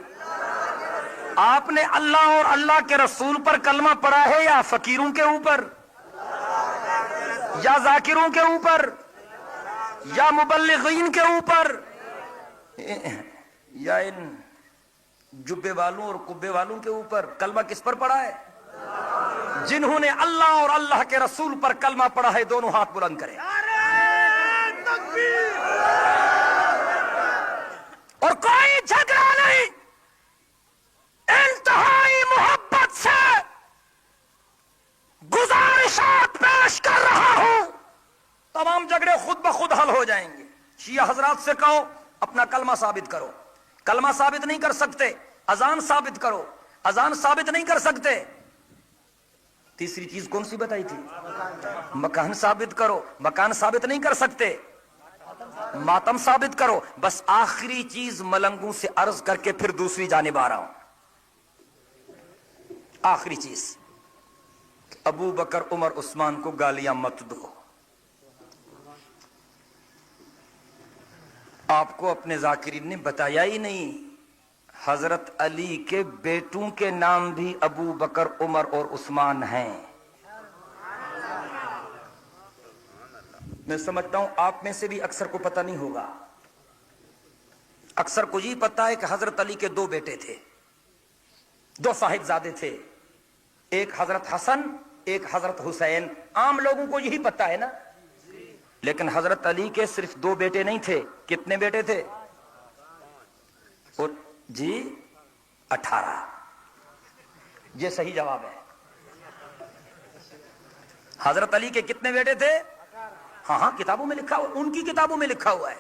آپ نے اللہ اور اللہ کے رسول پر کلمہ پڑھا ہے یا فقیروں کے اوپر یا ذاکروں کے اوپر یا مبلغین کے اوپر یا ان جبے والوں اور کبے والوں کے اوپر؟ کلمہ کس پر پڑھا ہے؟ جنہوں نے اللہ اور اللہ کے رسول پر کلمہ پڑھا ہے دونوں ہاتھ بلند کریں. اور کوئی جھگڑا نہیں، انتہائی محبت سے گزارشات پیش کر رہا ہوں، تمام جھگڑے خود بخود حل ہو جائیں گے. شیعہ حضرات سے کہو اپنا کلمہ ثابت کرو. کلمہ ثابت نہیں کر سکتے، اذان ثابت کرو. اذان ثابت نہیں کر سکتے، تیسری چیز کون سی بتائی تھی؟ مکان ثابت کرو. مکان ثابت نہیں کر سکتے، ماتم ثابت کرو. بس آخری چیز ملنگوں سے عرض کر کے پھر دوسری جانب آ رہا ہوں. آخری چیز، ابو بکر عمر عثمان کو گالیاں مت دو. آپ کو اپنے ذاکرین نے بتایا ہی نہیں حضرت علی کے بیٹوں کے نام بھی ابو بکر، عمر اور عثمان ہیں۔ میں سمجھتا ہوں آپ میں سے بھی اکثر کو پتہ نہیں ہوگا۔ اکثر کو یہ پتا ہے کہ حضرت علی کے دو بیٹے تھے، دو صاحبزادے تھے، ایک حضرت حسن ایک حضرت حسین۔ عام لوگوں کو یہی پتا ہے نا، لیکن حضرت علی کے صرف دو بیٹے نہیں تھے۔ کتنے بیٹے تھے؟ اور جی 18۔ یہ صحیح جواب ہے۔ حضرت علی کے کتنے بیٹے تھے؟ ہاں کتابوں میں لکھا ہوا، ان کی کتابوں میں لکھا ہوا ہے۔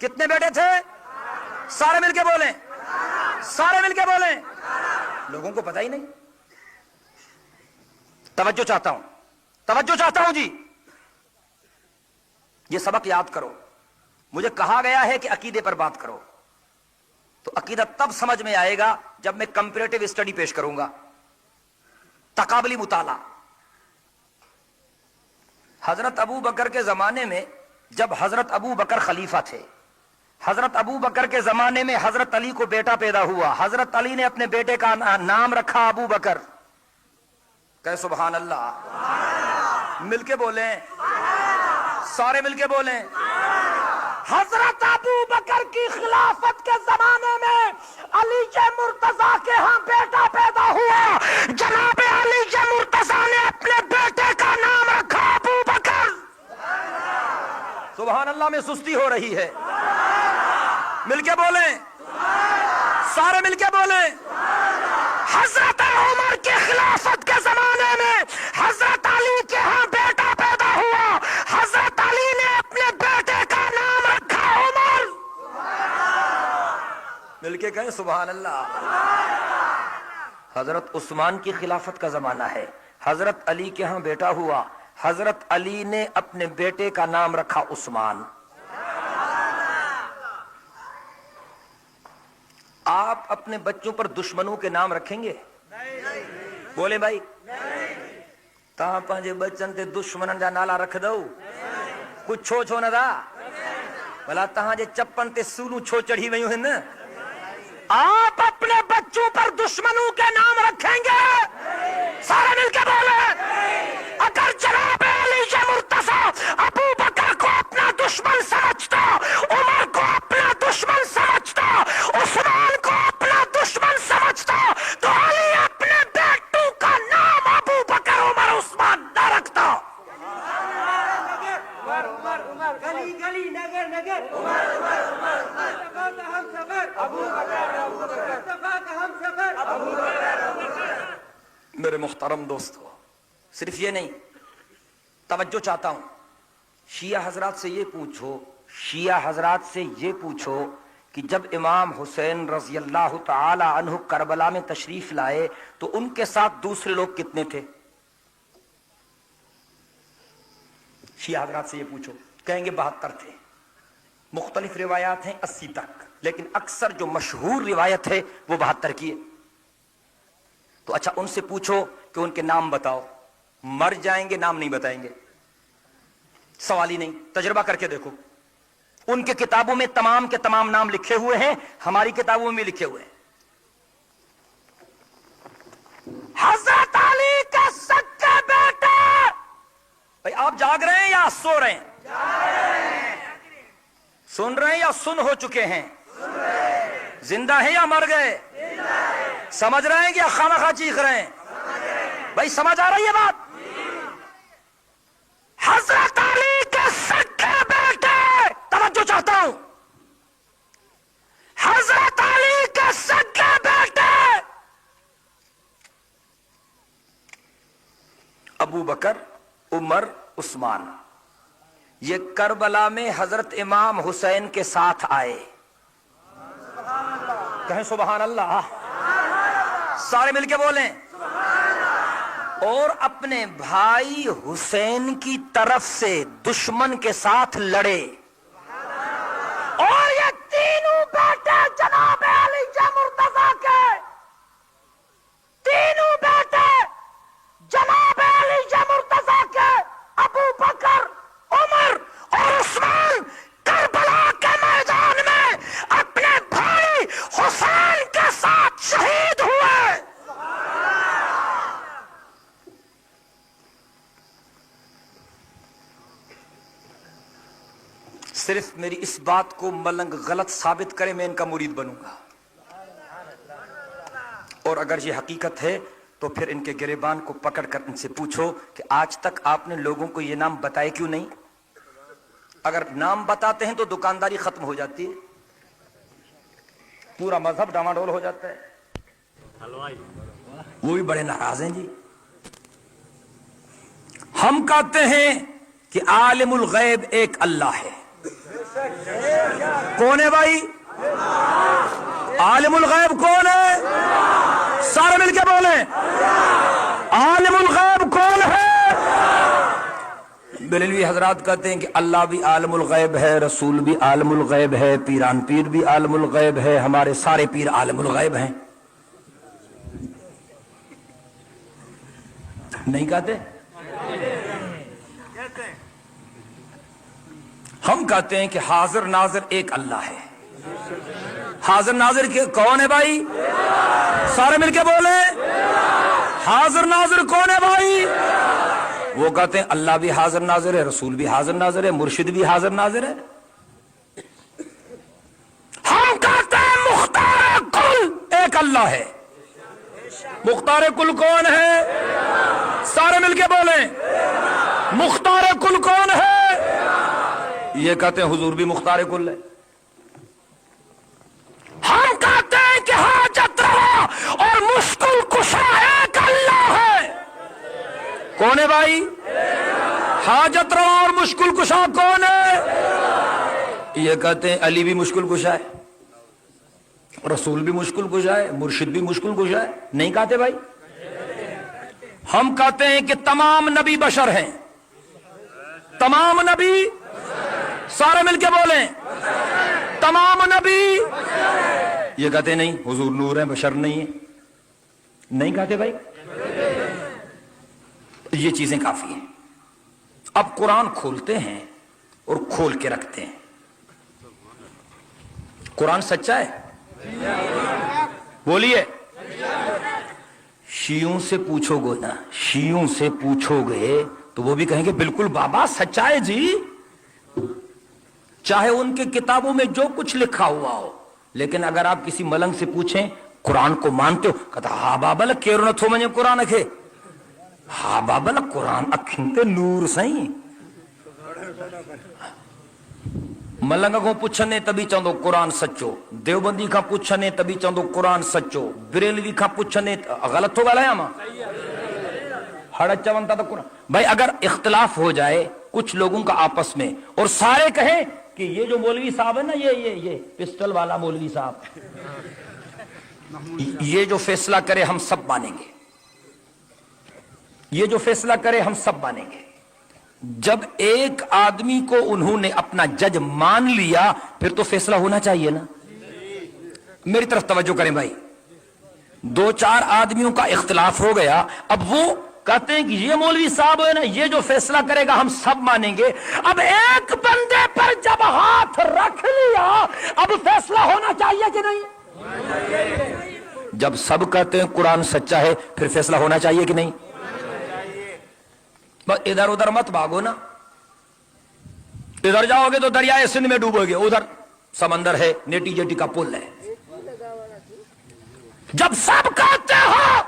کتنے بیٹے تھے؟ سارے مل کے بولیں، سارے مل کے بولیں۔ لوگوں کو پتہ ہی نہیں۔ توجہ چاہتا ہوں، توجہ چاہتا ہوں جی، یہ سبق یاد کرو۔ مجھے کہا گیا ہے کہ عقیدے پر بات کرو، تو عقیدہ تب سمجھ میں آئے گا جب میں کمپیریٹیو اسٹڈی پیش کروں گا، تقابلی مطالعہ۔ حضرت ابو بکر کے زمانے میں جب حضرت ابو بکر خلیفہ تھے، حضرت ابو بکر کے زمانے میں حضرت علی کو بیٹا پیدا ہوا۔ حضرت علی نے اپنے بیٹے کا نام رکھا ابو بکر۔ کہ سبحان اللہ، مل کے بولیں، سارے مل کے بولیں۔ حضرت ابو بکر کی خلافت کے زمانے میں علی کے مرتضیٰ کے ہاں بیٹا پیدا ہوا۔ جناب علی کے مرتضیٰ نے اپنے بیٹے کا نام رکھا ابو بکر۔ سبحان اللہ، میں سستی ہو رہی ہے، مل کے بولیں، سارے مل کے بولیں۔ حضرت عمر کی خلافت کے زمانے میں حضرت علی کے ہاں بیٹا پیدا ہوا۔ حضرت علی نے اپنے بیٹے کا نام رکھا عمر۔ مل کے کہیں سبحان اللہ۔ حضرت عثمان کی خلافت کا زمانہ ہے، حضرت علی کے ہاں بیٹا ہوا، حضرت علی نے اپنے بیٹے کا نام رکھا عثمان۔ آپ اپنے بچوں پر دشمنوں کے نام رکھیں گے؟ بولے بھائی، تاں پانچے بچن تے دشمنن جا نالا رکھ دو، کچھ چھو چھو نہ دا بلا تاں جے چپن تے سونو چھو چڑھی ویوں ہیں نا۔ آپ اپنے بچوں پر دشمنوں کے نام رکھیں گے؟ سارے مل کے بولے۔ اگر جناب علی کے مرتضیٰ ابو بکر کو اپنا دشمن سمجھتا، عمر کو اپنا دشمن سمجھتا، عثمان کو اپنا دشمن سمجھتا، تو علی اپنے بیٹوں کا نام ابو بکر عمر عثمان نہ رکھتا۔ گلی گلی نگر نگر مصطفیٰ کا ہم سفر ابو بکر، مصطفیٰ کا ہم سفر ابو بکر۔ میرے محترم دوستو، صرف یہ نہیں، توجہ چاہتا ہوں، شیعہ حضرات سے یہ پوچھو، شیعہ حضرات سے یہ پوچھو کہ جب امام حسین رضی اللہ تعالی عنہ کربلا میں تشریف لائے تو ان کے ساتھ دوسرے لوگ کتنے تھے؟ شیعہ حضرات سے یہ پوچھو، کہیں گے 72 تھے۔ مختلف روایات ہیں 80 تک، لیکن اکثر جو مشہور روایت ہے وہ 72 کی ہے۔ تو اچھا ان سے پوچھو کہ ان کے نام بتاؤ، مر جائیں گے نام نہیں بتائیں گے، سوال ہی نہیں، تجربہ کر کے دیکھو۔ ان کے کتابوں میں تمام کے تمام نام لکھے ہوئے ہیں، ہماری کتابوں میں بھی لکھے ہوئے ہیں۔ حضرت علی کے سکے بیٹے، بھائی آپ جاگ رہے ہیں یا سو رہے ہیں؟ سن رہے ہیں یا سن ہو چکے ہیں؟ زندہ ہیں یا مر گئے؟ سمجھ رہے ہیں یا خواہ خواہ چیخ رہے ہیں؟ بھائی سمجھ آ رہی ہے بات؟ حضرت علی کے سکے بیٹے، توجہ چاہتا ہوں، حضرت علی کے سکے بیٹے ابو بکر، عمر، عثمان، یہ کربلا میں حضرت امام حسین کے ساتھ آئے۔ کہیں سبحان اللہ، سارے مل کے بولیں۔ اور اپنے بھائی حسین کی طرف سے دشمن کے ساتھ لڑے، اور یہ تینوں بیٹے جناب علی کے مرتضیٰ کے، تینوں بیٹے جناب علی کے مرتضیٰ کے، ابو بکر، عمر اور عثمان، کربلا کے میدان میں صرف میری اس بات کو ملنگ غلط ثابت کرے میں ان کا مرید بنوں گا، اور اگر یہ حقیقت ہے تو پھر ان کے گریبان کو پکڑ کر ان سے پوچھو کہ آج تک آپ نے لوگوں کو یہ نام بتائے کیوں نہیں؟ اگر نام بتاتے ہیں تو دکانداری ختم ہو جاتی ہے، پورا مذہب ڈاماڈول ہو جاتا ہے۔ وہ بھی بڑے ناراض ہیں جی۔ ہم کہتے ہیں کہ عالم الغیب ایک اللہ ہے۔ کون ہے بھائی؟ عالم الغیب کون ہے؟ سارے مل کے بولیں، عالم الغیب کون ہے؟ بریلوی حضرات کہتے ہیں کہ اللہ بھی عالم الغیب ہے، رسول بھی عالم الغیب ہے، پیران پیر بھی عالم الغیب ہے، ہمارے سارے پیر عالم الغیب ہیں۔ نہیں کہتے؟ ہم کہتے ہیں کہ حاضر ناظر ایک اللہ ہے۔ حاضر ناظر کون ہے بھائی؟ سارے مل کے بولیں، حاضر ناظر کون ہے بھائی؟ وہ کہتے ہیں اللہ بھی حاضر ناظر ہے، رسول بھی حاضر ناظر ہے، مرشد بھی حاضر ناظر ہے۔ ہم کہتے ہیں مختار کل ایک اللہ ہے۔ مختار کل کون ہے؟ سارے مل کے بولیں، مختار کل کون ہے؟ یہ کہتے ہیں حضور بھی مختار کل ہے۔ ہم کہتے ہیں کہ حاجت روا اور مشکل کشا ایک اللہ ہے۔ کون ہے بھائی؟ حاجت روا اور مشکل کشا کون ہے؟ یہ کہتے ہیں علی بھی مشکل کشا ہے، رسول بھی مشکل کشا ہے، مرشد بھی مشکل کشا ہے۔ نہیں کہتے بھائی؟ ہم کہتے ہیں کہ تمام نبی بشر ہیں، تمام نبی، سارے مل کے بولیں، تمام نبی۔ یہ کہتے ہیں نہیں، حضور نور ہیں، بشر نہیں ہیں۔ نہیں کہتے بھائی؟ یہ چیزیں کافی ہیں۔ اب قرآن کھولتے ہیں اور کھول کے رکھتے ہیں۔ قرآن سچا ہے؟ بولیے۔ شیعوں سے پوچھو گے نا، شیعوں سے پوچھو گے تو وہ بھی کہیں گے بالکل بابا سچا ہے جی، چاہے ان کے کتابوں میں جو کچھ لکھا ہوا ہو۔ لیکن اگر آپ کسی ملنگ سے پوچھیں قرآن کو مانتے ہو، کہتا ہاں بابا کیرو نہ تھو مجھے قرآن اکھے، ہاں بابا قرآن اکھنتے نور سائیں۔ ملنگ کو پوچھنے تبھی چاندو قرآن سچو، دیوبندی کا پوچھنے تبھی چاندو قرآن سچو، بریلوی کا پوچھنے غلط ہو گیا ماں ہڑچا بنتا تھا قرآن۔ بھائی اگر اختلاف ہو جائے کچھ لوگوں کا آپس میں اور سارے کہیں کہ یہ جو مولوی صاحب ہے نا، یہ پسٹل والا مولوی صاحب، یہ جو فیصلہ کرے ہم سب مانیں گے، یہ جو فیصلہ کرے ہم سب مانیں گے۔ جب ایک آدمی کو انہوں نے اپنا جج مان لیا پھر تو فیصلہ ہونا چاہیے نا۔ میری طرف توجہ کریں بھائی، دو چار آدمیوں کا اختلاف ہو گیا، اب وہ کہتے ہیں کہ یہ مولوی صاحب ہے نا، یہ جو فیصلہ کرے گا ہم سب مانیں گے۔ اب ایک بندے پر جب ہاتھ رکھ لیا اب فیصلہ ہونا چاہیے کہ نہیں؟ جب سب کہتے ہیں قرآن سچا ہے پھر فیصلہ ہونا چاہیے کہ نہیں؟ بس ادھر ادھر مت بھاگو نا، ادھر جاؤ گے تو دریائے سندھ میں ڈوبو گے، ادھر سمندر ہے، نیٹی جیٹی کا پل ہے۔ جب سب کہتے ہو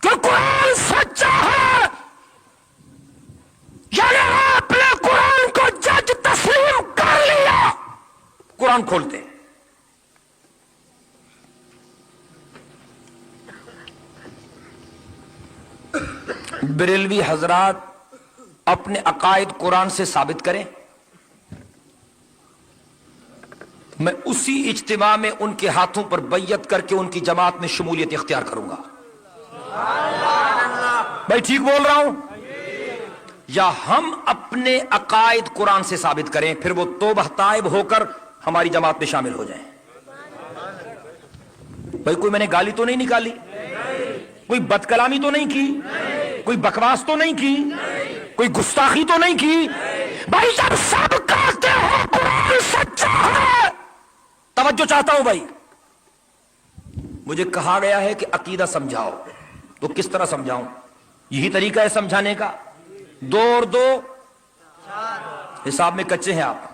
کہ قرآن سچا ہے، یعنی آپ نے قرآن کو جج تسلیم کر لیا، قرآن کھولتے ہیں۔ بریلوی حضرات اپنے عقائد قرآن سے ثابت کریں، میں اسی اجتماع میں ان کے ہاتھوں پر بیعت کر کے ان کی جماعت میں شمولیت اختیار کروں گا۔ بھائی ٹھیک بول رہا ہوں؟ یا ہم اپنے عقائد قرآن سے ثابت کریں پھر وہ توبہ تائب ہو کر ہماری جماعت میں شامل ہو جائیں۔ بھائی کوئی میں نے گالی تو نہیں نکالی، کوئی بد کلامی تو نہیں کی، کوئی بکواس تو نہیں کی، کوئی گستاخی تو نہیں کی۔ بھائی جب سب کہتے ہیں قرآن سچا ہے، توجہ چاہتا ہوں بھائی، مجھے کہا گیا ہے کہ عقیدہ سمجھاؤ، تو کس طرح سمجھاؤں؟ یہی طریقہ ہے سمجھانے کا، 2 اور 2 حساب میں کچے ہیں آپ۔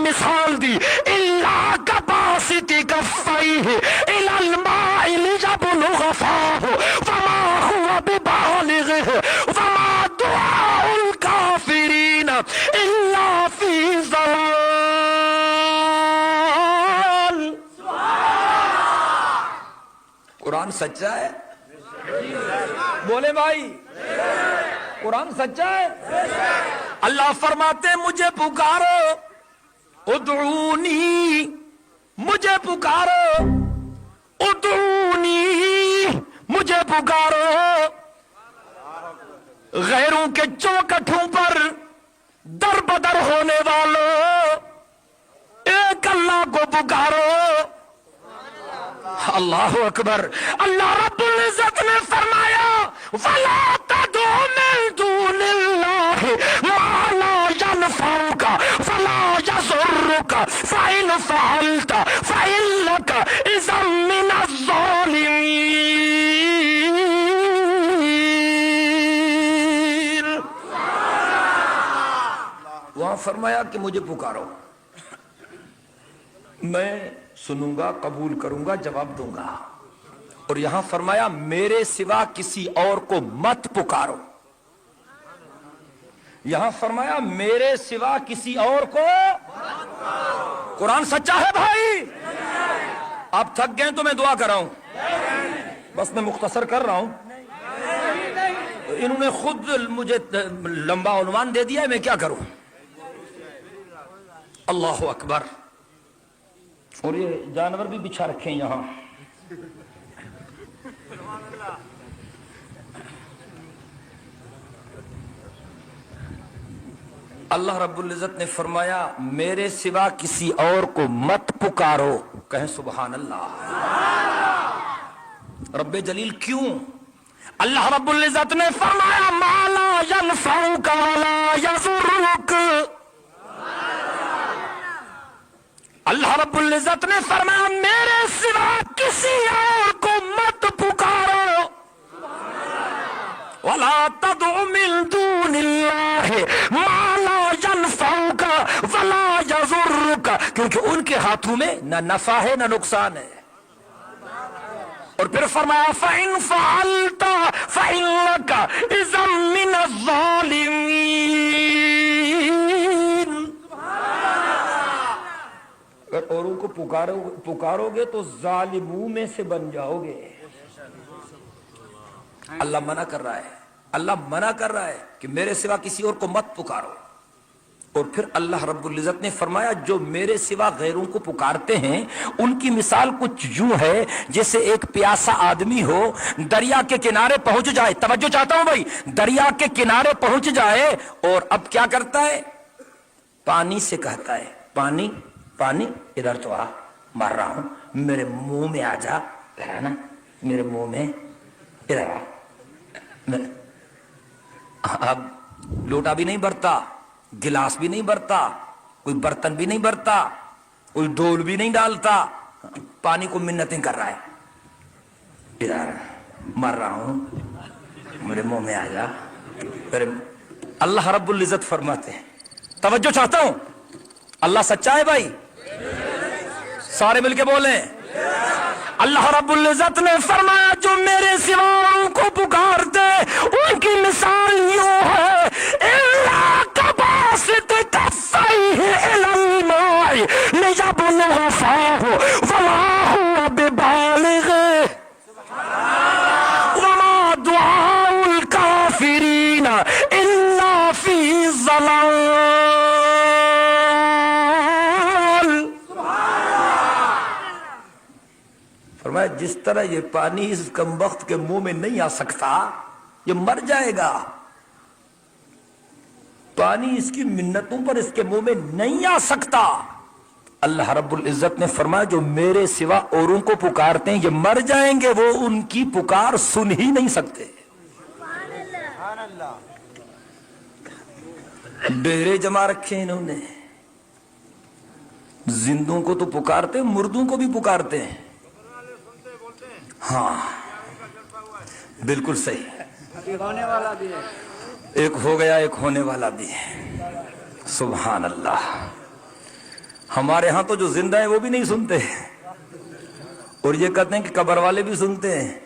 مثال دی اللہ کباسطی کفیہ الی الماء لیبلغ فاہ وما هو ببالغہ وما دعاء الکافرین الا فی ضلال. قرآن سچا ہے؟ بولے بھائی قرآن سچا ہے؟ اللہ فرماتے ہیں مجھے پکارو، ادعونی، مجھے پکارو، ادعونی، مجھے پکارو. غیروں کے چوکٹوں پر در بدر ہونے والوں، ایک اللہ کو پکارو. اللہ اکبر. اللہ رب العزت نے فرمایا وَلَا تَدْعُ مِن دُونِ اللَّهِ مَا لَا يَنفَعُكَ وَلَا يَضُرُّكَ فَإِنْ فَعَلْتَ فَإِنَّكَ إِذًا مِنَ الظَّالِمِينَ. وہاں فرمایا کہ مجھے پکارو، میں سنوں گا، قبول کروں گا، جواب دوں گا. اور یہاں فرمایا میرے سوا کسی اور کو مت پکارو. یہاں فرمایا میرے سوا کسی اور کو. قرآن سچا ہے بھائی؟ آپ تھک گئے تو میں دعا کر رہا ہوں، بس میں مختصر کر رہا ہوں. انہوں نے خود مجھے لمبا عنوان دے دیا ہے، میں کیا کروں. اللہ اکبر. اور یہ جانور بھی بچھا رکھے ہیں یہاں. اللہ رب العزت نے فرمایا میرے سوا کسی اور کو مت پکارو. کہیں سبحان اللہ. رب جلیل کیوں؟ اللہ رب العزت نے فرمایا ما لا ينفعك ولا يضرك. اللہ رب العزت نے فرمایا میرے سوا کسی اور کو مت پکارو. وَلَا تَدْعُ مِن دُونِ اللَّهِ مَا لَا يَنفَعُكَ وَلَا يَضُرُّكَ، کیونکہ ان کے ہاتھوں میں نہ نفع ہے نہ نقصان ہے. اور پھر فرمایا فَإِنْ فَعَلْتَ فَإِنَّكَ إِذًا مِنَ الظَّالِمِينَ. اگر اوروں کو پکارو گے تو ظالموں میں سے بن جاؤ گے. اللہ منع کر رہا ہے، اللہ منع کر رہا ہے کہ میرے سوا کسی اور کو مت پکارو. اور پھر اللہ رب العزت نے فرمایا جو میرے سوا غیروں کو پکارتے ہیں ان کی مثال کچھ یوں ہے جیسے ایک پیاسا آدمی ہو، دریا کے کنارے پہنچ جائے. توجہ چاہتا ہوں بھائی. دریا کے کنارے پہنچ جائے اور اب کیا کرتا ہے؟ پانی سے کہتا ہے پانی پانی ادھر تو آ، مر رہا ہوں، میرے منہ میں آ جا، ہے نا، میرے منہ میں ادھر آ. اب لوٹا بھی نہیں برتا، گلاس بھی نہیں برتا، کوئی برتن بھی نہیں برتا، کوئی ڈول بھی نہیں ڈالتا، پانی کو منتیں کر رہا ہے. ادھر مر رہا ہوں، میرے منہ میں آ جا. اللہ رب العزت فرماتے ہیں، توجہ چاہتا ہوں، اللہ سچا ہے بھائی؟ سارے مل کے بولیں. اللہ رب العزت نے فرمایا جو میرے سوا ان کو پکارتے ان کی مثال یوں ہے الا کباسط کفیہ الی الماء لیبلغ فاہ وما هو ببالغ وما دعاء الکافرین الا فی ضلال. فرمایا جس طرح یہ پانی اس کمبخت کے منہ میں نہیں آ سکتا، یہ مر جائے گا. پانی اس کی منتوں پر اس کے منہ میں نہیں آ سکتا. اللہ رب العزت نے فرمایا جو میرے سوا اوروں کو پکارتے ہیں یہ مر جائیں گے، وہ ان کی پکار سن ہی نہیں سکتے. ڈیرے جما رکھے انہوں نے. زندوں کو تو پکارتے، مردوں کو بھی پکارتے ہیں. ہاں بالکل صحیح. ایک ہو گیا، ایک ہونے والا بھی ہے. سبحان اللہ. ہمارے ہاں تو جو زندہ ہیں وہ بھی نہیں سنتے، اور یہ کہتے ہیں کہ قبر والے بھی سنتے ہیں۔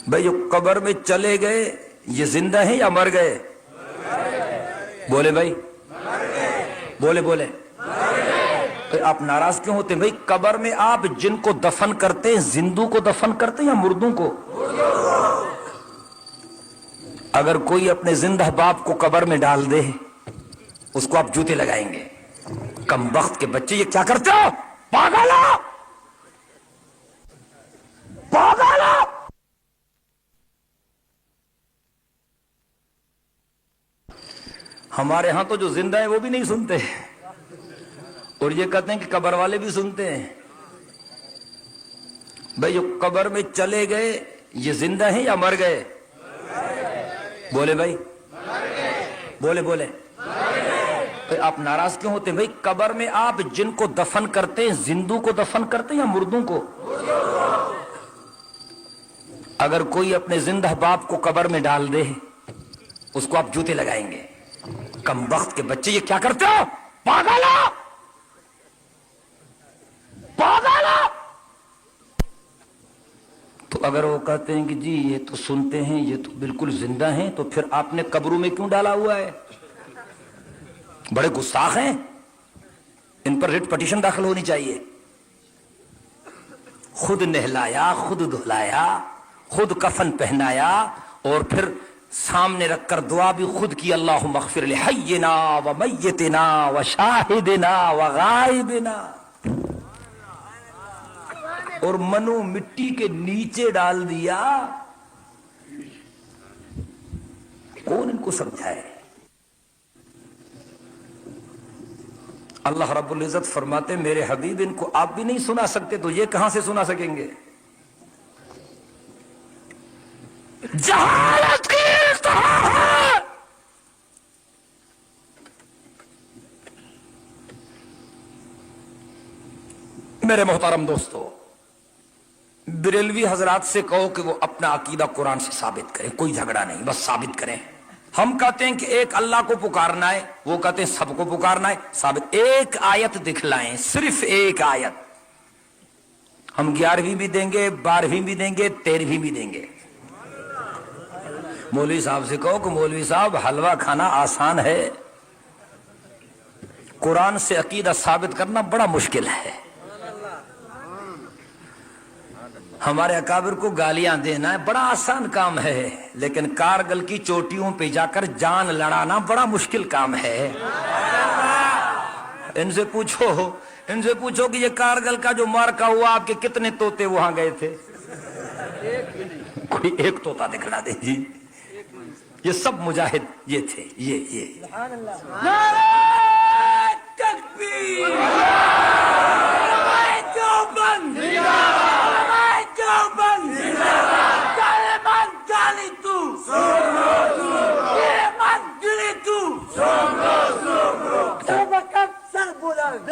بھائی جو قبر میں چلے گئے یہ زندہ ہیں یا مر گئے؟ بولے بھائی، بولے بولے۔ آپ ناراض کیوں ہوتے ہیں بھائی؟ قبر میں آپ جن کو دفن کرتے ہیں زندوں کو دفن کرتے ہیں یا مردوں کو؟ اگر کوئی اپنے زندہ باپ کو قبر میں ڈال دے اس کو آپ جوتے لگائیں گے، کم بخت کے بچے یہ کیا کرتے ہو، پاگل ہو، پاگل ہو۔ ہمارے ہاں تو جو زندہ ہیں وہ بھی نہیں سنتے، اور یہ کہتے ہیں کہ قبر والے بھی سنتے ہیں۔ بھائی جو قبر میں چلے گئے یہ زندہ ہیں یا مر گئے؟ بولے بھائی، بولے بولے۔ آپ ناراض کیوں ہوتے ہیں بھائی؟ قبر میں آپ جن کو دفن کرتے ہیں زندوں کو دفن کرتے ہیں یا مردوں کو؟ اگر کوئی اپنے زندہ باپ کو قبر میں ڈال دے اس کو آپ جوتے لگائیں گے، کم بخت کے بچے یہ کیا کرتے ہو، پاگل ہو، پاگل ہو۔ تو اگر وہ کہتے ہیں کہ جی یہ تو سنتے ہیں، یہ تو بالکل زندہ ہیں، تو پھر آپ نے قبروں میں کیوں ڈالا ہوا ہے؟ بڑے گستاخ ہیں، ان پر ریٹ پٹیشن داخل ہونی چاہیے۔ خود نہلایا، خود دھلایا، خود کفن پہنایا، اور پھر سامنے رکھ کر دعا بھی خود کی، اللہم اغفر لحینا و میتنا و شاہدنا و غائبنا، اور منو مٹی کے نیچے ڈال دیا۔ کون ان کو سمجھائے؟ اللہ رب العزت فرماتے میرے حبیب ان کو آپ بھی نہیں سنا سکتے تو یہ کہاں سے سنا سکیں گے؟ جہالت کی انتہا ہے۔ میرے محترم دوستو، بریلوی حضرات سے کہو کہ وہ اپنا عقیدہ قرآن سے ثابت کریں، کوئی جھگڑا نہیں، بس ثابت کریں۔ ہم کہتے ہیں کہ ایک اللہ کو پکارنا ہے، وہ کہتے ہیں سب کو پکارنا ہے، ثابت۔ ایک آیت دکھلائیں، صرف ایک آیت، ہم 11ویں بھی دیں گے، 12ویں بھی دیں گے، 13ویں بھی دیں گے۔ مولوی صاحب سے کہو کہ مولوی صاحب حلوہ کھانا آسان ہے، قرآن سے عقیدہ ثابت کرنا بڑا مشکل ہے۔ ہمارے اکابر کو گالیاں دینا ہے بڑا آسان کام ہے، لیکن کارگل کی چوٹیوں پہ جا کر جان لڑانا بڑا مشکل کام ہے۔ ان سے پوچھو کہ یہ کارگل کا جو مارکا ہوا آپ کے کتنے طوطے وہاں گئے تھے؟ کوئی ایک طوطا دکھلا دے جی۔ یہ سب مجاہد یہ تھے، یہ نعرہ تکبیر، نعرہ دیوبند، نعرہ دیوبند، کلمن گالی تو، کلمن گلی تو، سبقت سر بلند،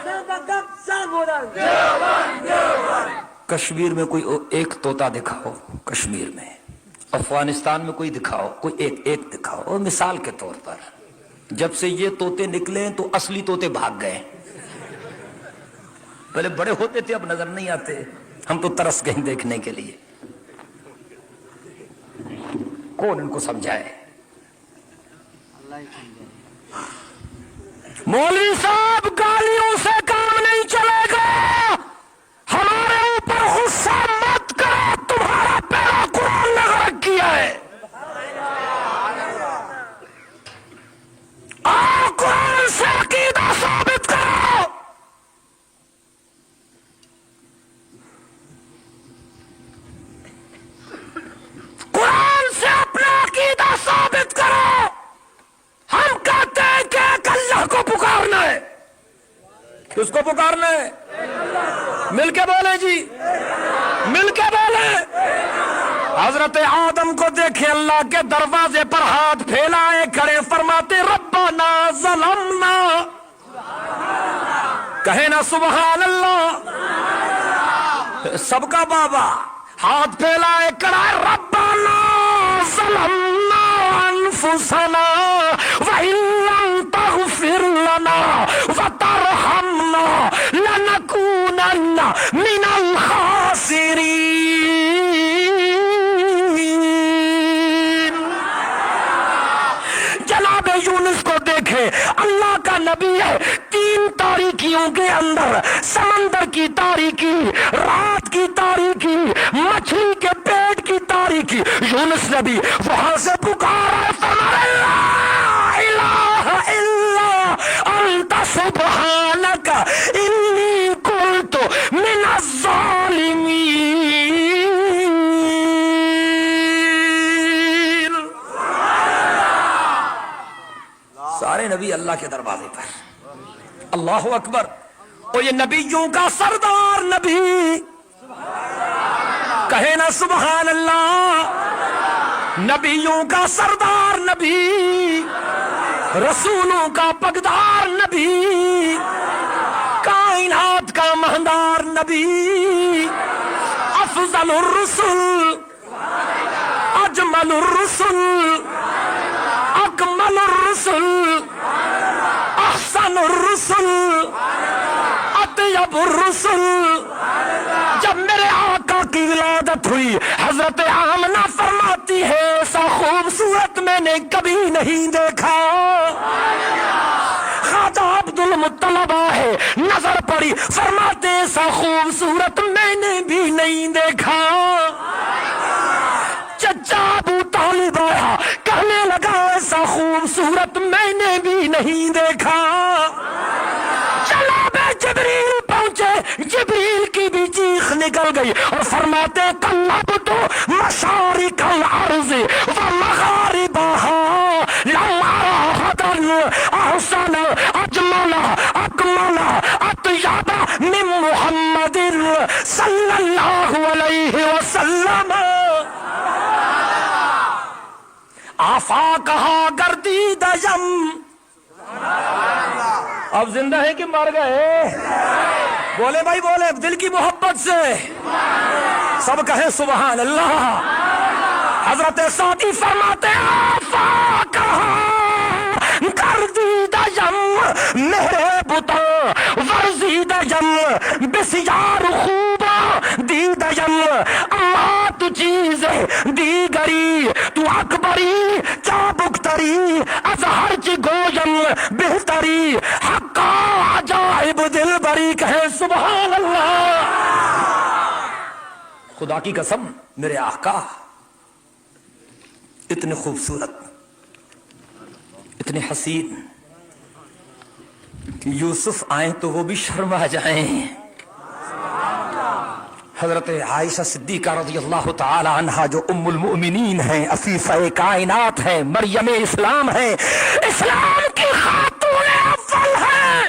سبقت سر بلند۔ کشمیر میں کوئی ایک طوطا دکھاؤ، کشمیر میں، افغانستان میں کوئی دکھاؤ، کوئی ایک دکھاؤ، اور مثال کے طور پر جب سے یہ طوطے نکلے تو اصلی طوطے بھاگ گئے۔ پہلے بڑے ہوتے تھے، اب نظر نہیں آتے، ہم تو ترس گئے دیکھنے کے لیے۔ کون ان کو سمجھائے؟ مولوی صاحب گالیوں سے کام نہیں چلے گا، ہمارے اوپر غصہ مت کرو، تمہارا پیرا قرآن نے غرق کیا ہے۔ اور قرآن سے عقیدہ ثابت کرو۔ قرآن سے اپنا عقیدہ ثابت کرو۔ ہم کہتے ہیں کہ ایک اللہ کو پکارنا ہے۔ کس کو پکارنا ہے؟ مل کے بولے جی، مل کے بولے۔ حضرت آدم کو دیکھے اللہ کے دروازے پر ہاتھ پھیلائے کھڑے، فرماتے ربنا ظلمنا، کہے نا سبحان اللہ۔ سب کا بابا ہاتھ پھیلائے کھڑا، ربنا ظلمنا انفسنا وان لم تغفر دیکھیں اللہ کا نبی ہے، 3 تاریکیوں کے اندر، سمندر کی تاریکی، رات کی تاریکی، مچھلی کے پیٹ کی تاریکی، یونس نبی وہاں سے پکارا لا الہ الا انت سبحانک انی کنت من الظالمین. سارے نبی اللہ کے دروازے پر. اللہ اکبر. اور یہ نبیوں کا سردار نبی، کہے نا سبحان اللہ. نبیوں کا سردار نبی، رسولوں کا پگدار نبی، کائنات کا مہندار نبی، افضل الرسل، اجمل الرسل، اکمل الرسل، احسن الرسل، اطیب الرسل. جب میرے آقا کی ولادت ہوئی، حضرت آمنہ فرماتی ہے ایسا خوبصورت میں نے کبھی نہیں دیکھا. خواجہ عبد المطلب ہے، نظر پڑی، فرماتے ایسا خوبصورت میں نے بھی نہیں دیکھا. چچا ابو طالب آیا، کہنے لگا ایسا خوبصورت میں نے بھی نہیں دیکھا. چلا بے جبریل پہنچے، جبریل کی بھی چیخ نکل گئی اور فرماتے قلب تو مشارق الارض و مغاربها لم ارى احدا احسن اجمل اکمل اطیب من محمد صلی اللہ علیہ وسلم. آفاقہا گردید یم. اب زندہ ہے کہ مر گئے؟ بولے بھائی بولے دل کی محبت سے سب کہیں سبحان اللہ. حضرت سعدی فرماتے آفاقہا گردید یم، میرے بتا ورزید یم، بسیار خوبا دید یم، اما تو چیزیں دیگری تو اکبری چابکتری از ہرچ گویم بہتری حقا عجائب دل بری. کہے سبحان اللہ. خدا کی قسم میرے آقا اتنے خوبصورت، اتنے حسین کہ یوسف آئیں تو وہ بھی شرما جائیں. حضرت عائشہ صدیقہ رضی اللہ تعالی عنہا جو ام المؤمنین ہیں، عفیفہ کائنات ہیں، مریم اسلام ہیں، اسلام کی خاتون اول ہیں،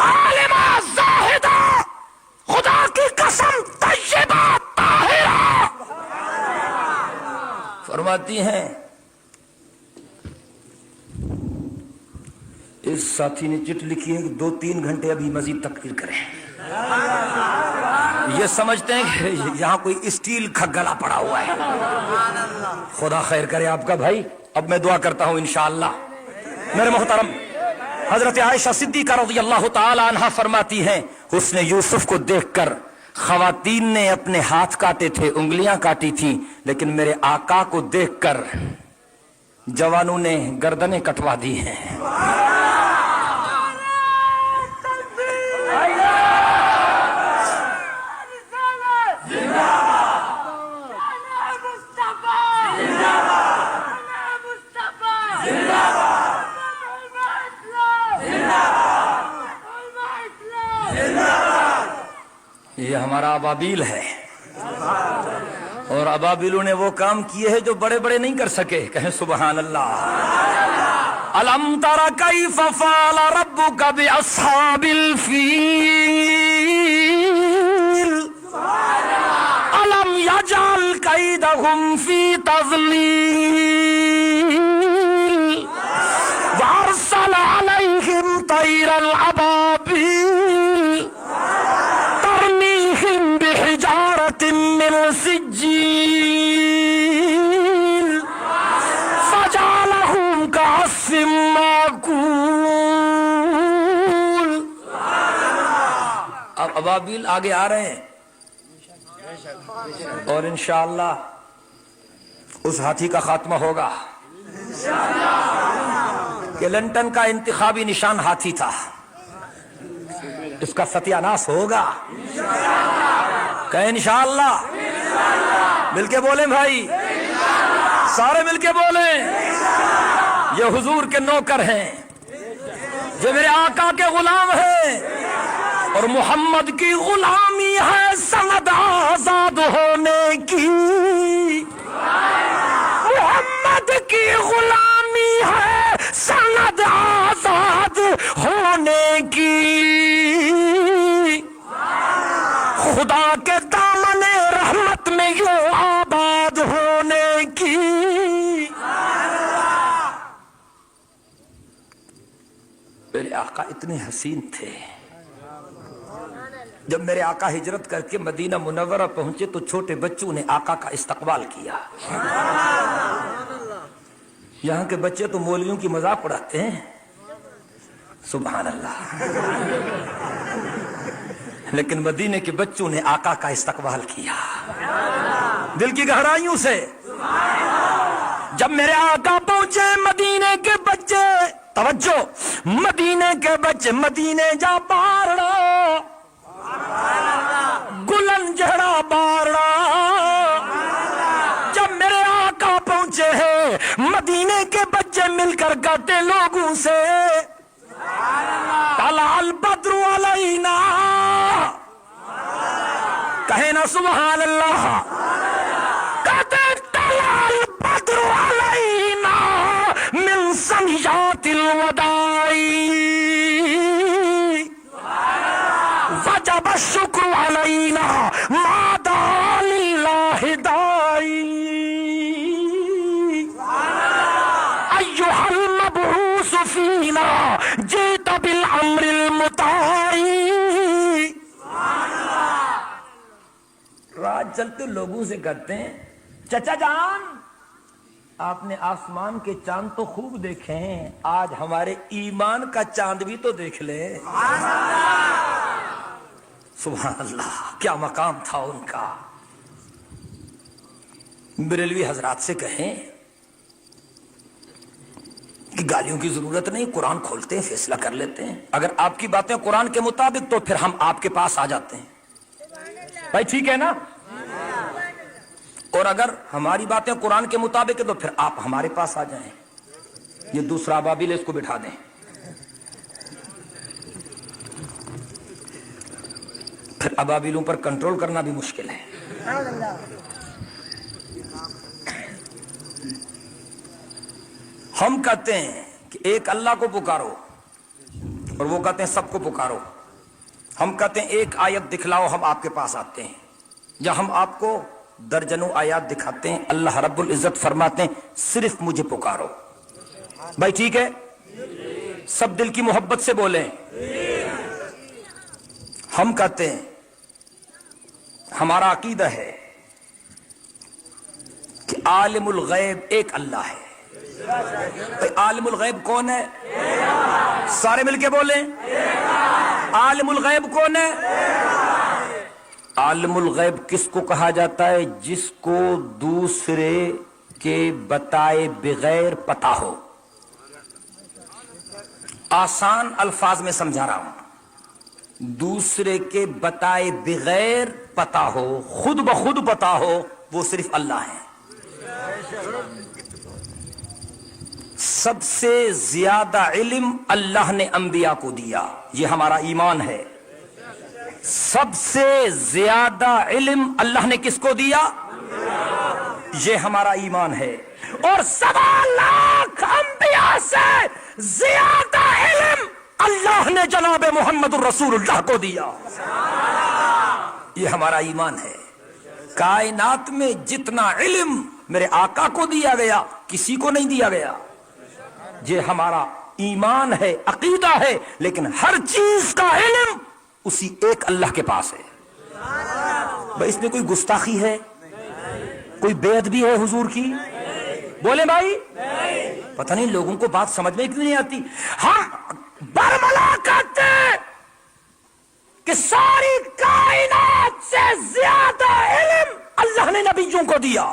عالمہ زاہدہ، خدا کی قسم طیبہ طاہرہ. فرماتی ہیں اس ساتھی نے چٹ لکھی ہے کہ 2-3 گھنٹے ابھی مزید تقریر کریں. یہ سمجھتے ہیں کہ یہاں کوئی اسٹیل کا گلا پڑا ہوا ہے. خدا خیر کرے آپ کا بھائی. اب میں دعا کرتا ہوں انشاءاللہ. میرے محترم حضرت عائشہ صدیقہ رضی اللہ تعالی عنہا فرماتی ہیں حسن یوسف کو دیکھ کر خواتین نے اپنے ہاتھ کاٹے تھے، انگلیاں کاٹی تھی، لیکن میرے آقا کو دیکھ کر جوانوں نے گردنیں کٹوا دی ہیں. یہ ہمارا ابابیل ہے، اور ابابیلوں نے وہ کام کیے ہیں جو بڑے بڑے نہیں کر سکے. کہیں سبحان اللہ. الم تر کیف فعل ربک باصحاب الفیل الم یجعل کیدہم فی تضلیل وارسل علیہم طیر الابابیل ترمیہم بحجارۃ من سجیل فجعلہم کعصف مأکول. اب ابابیل آگے آ رہے ہیں اور انشاءاللہ اس ہاتھی کا خاتمہ ہوگا. کلنٹن کا انتخابی نشان ہاتھی تھا، اس کا ستیاناش ہوگا کہ انشاءاللہ؟ مل کے بولیں بھائی، سارے مل کے بولیں۔ یہ حضور کے نوکر ہیں، یہ میرے آقا کے غلام ہیں، اور محمد کی غلامی ہے سند آزاد ہونے کی، محمد کی غلامی ہے سند آزاد ہونے کی، خدا کے دامن رحمت میں یوں آباد ہونے کی۔ میرے آقا اتنے حسین تھے، جب میرے آقا ہجرت کر کے مدینہ منورہ پہنچے تو چھوٹے بچوں نے آقا کا استقبال کیا۔ یہاں کے بچے تو مولویوں کی مذاق اڑاتے ہیں، سبحان اللہ، لیکن مدینے کے بچوں نے آقا کا استقبال کیا دل کی گہرائیوں سے۔ جب میرے آقا پہنچے مدینے کے بچے، توجہ، مدینے کے بچے مدینے جا بارڑا گلن جہڑا بارڑا، جب میرے آقا پہنچے ہیں مدینے کے بچے مل کر کہتے لوگوں سے طلع البدر علینا، کہیں نا سبحان اللہ، کہتے طلع البدر علینا من سنیات الوداع، وجب الشکر علینا ما دعا للہ داعی، ایھا المبعوث فینا جئت بالامر المطاع۔ رات چلتے لوگوں سے کہتے ہیں چچا جان آپ نے آسمان کے چاند تو خوب دیکھے ہیں، آج ہمارے ایمان کا چاند بھی تو دیکھ لیں۔ سبحان اللہ، کیا مقام تھا ان کا۔ بریلوی حضرات سے کہیں کہ گالیوں کی ضرورت نہیں، قرآن کھولتے ہیں فیصلہ کر لیتے ہیں، اگر آپ کی باتیں قرآن کے مطابق تو پھر ہم آپ کے پاس آ جاتے ہیں، بھائی ٹھیک ہے نا؟ اور اگر ہماری باتیں قرآن کے مطابق ہے تو پھر آپ ہمارے پاس آ جائیں۔ یہ دوسرا ابابیل، اس کو بٹھا دیں، پھر ابابیلوں پر کنٹرول کرنا بھی مشکل ہے۔ ہم کہتے ہیں کہ ایک اللہ کو پکارو اور وہ کہتے ہیں سب کو پکارو، ہم کہتے ہیں ایک آیت دکھلاؤ، ہم آپ کے پاس آتے ہیں، یا ہم آپ کو درجنوں آیات دکھاتے ہیں، اللہ رب العزت فرماتے ہیں صرف مجھے پکارو۔ بھائی ٹھیک ہے؟ سب دل کی محبت سے بولیں۔ ہم کہتے ہیں ہمارا عقیدہ ہے کہ عالم الغیب ایک اللہ ہے۔ عالم الغیب کون ہے؟ سارے مل کے بولیں، عالم الغیب کون ہے؟ عالم الغیب کس کو کہا جاتا ہے؟ جس کو دوسرے کے بتائے بغیر پتا ہو۔ آسان الفاظ میں سمجھا رہا ہوں، دوسرے کے بتائے بغیر پتا ہو، خود بخود پتا ہو، وہ صرف اللہ ہے۔ سب سے زیادہ علم اللہ نے انبیاء کو دیا، یہ ہمارا ایمان ہے۔ سب سے زیادہ علم اللہ نے کس کو دیا؟ یہ ہمارا ایمان ہے۔ اور 1.25 لاکھ انبیاء سے زیادہ علم اللہ نے جناب محمد الرسول اللہ کو دیا، یہ ہمارا ایمان ہے۔ کائنات میں جتنا علم میرے آقا کو دیا گیا کسی کو نہیں دیا گیا، یہ ہمارا ایمان ہے، عقیدہ ہے، لیکن ہر چیز کا علم اسی ایک اللہ کے پاس ہے۔ بھائی اس میں کوئی گستاخی ہے؟ کوئی بے ادبی ہے حضور کی؟ بولے بھائی، پتہ نہیں لوگوں کو بات سمجھ میں کیوں نہیں آتی۔ ہم برملا کہتے ہیں کہ ساری کائنات سے زیادہ علم اللہ نے نبیوں کو دیا۔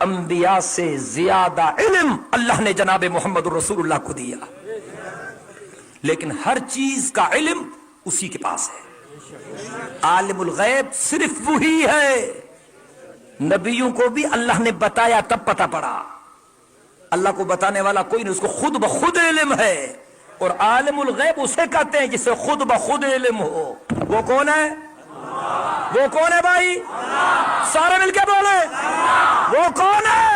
انبیاء سے زیادہ علم اللہ نے جناب محمد رسول اللہ کو دیا، لیکن ہر چیز کا علم اسی کے پاس ہے۔ عالم الغیب صرف وہی ہے۔ نبیوں کو بھی اللہ نے بتایا تب پتہ پڑا، اللہ کو بتانے والا کوئی نہیں، اس کو خود بخود علم ہے۔ اور عالم الغیب اسے کہتے ہیں جسے خود بخود علم ہو۔ وہ کون ہے؟ وہ کون ہے بھائی؟ سارے مل کے بولے، وہ کون ہے؟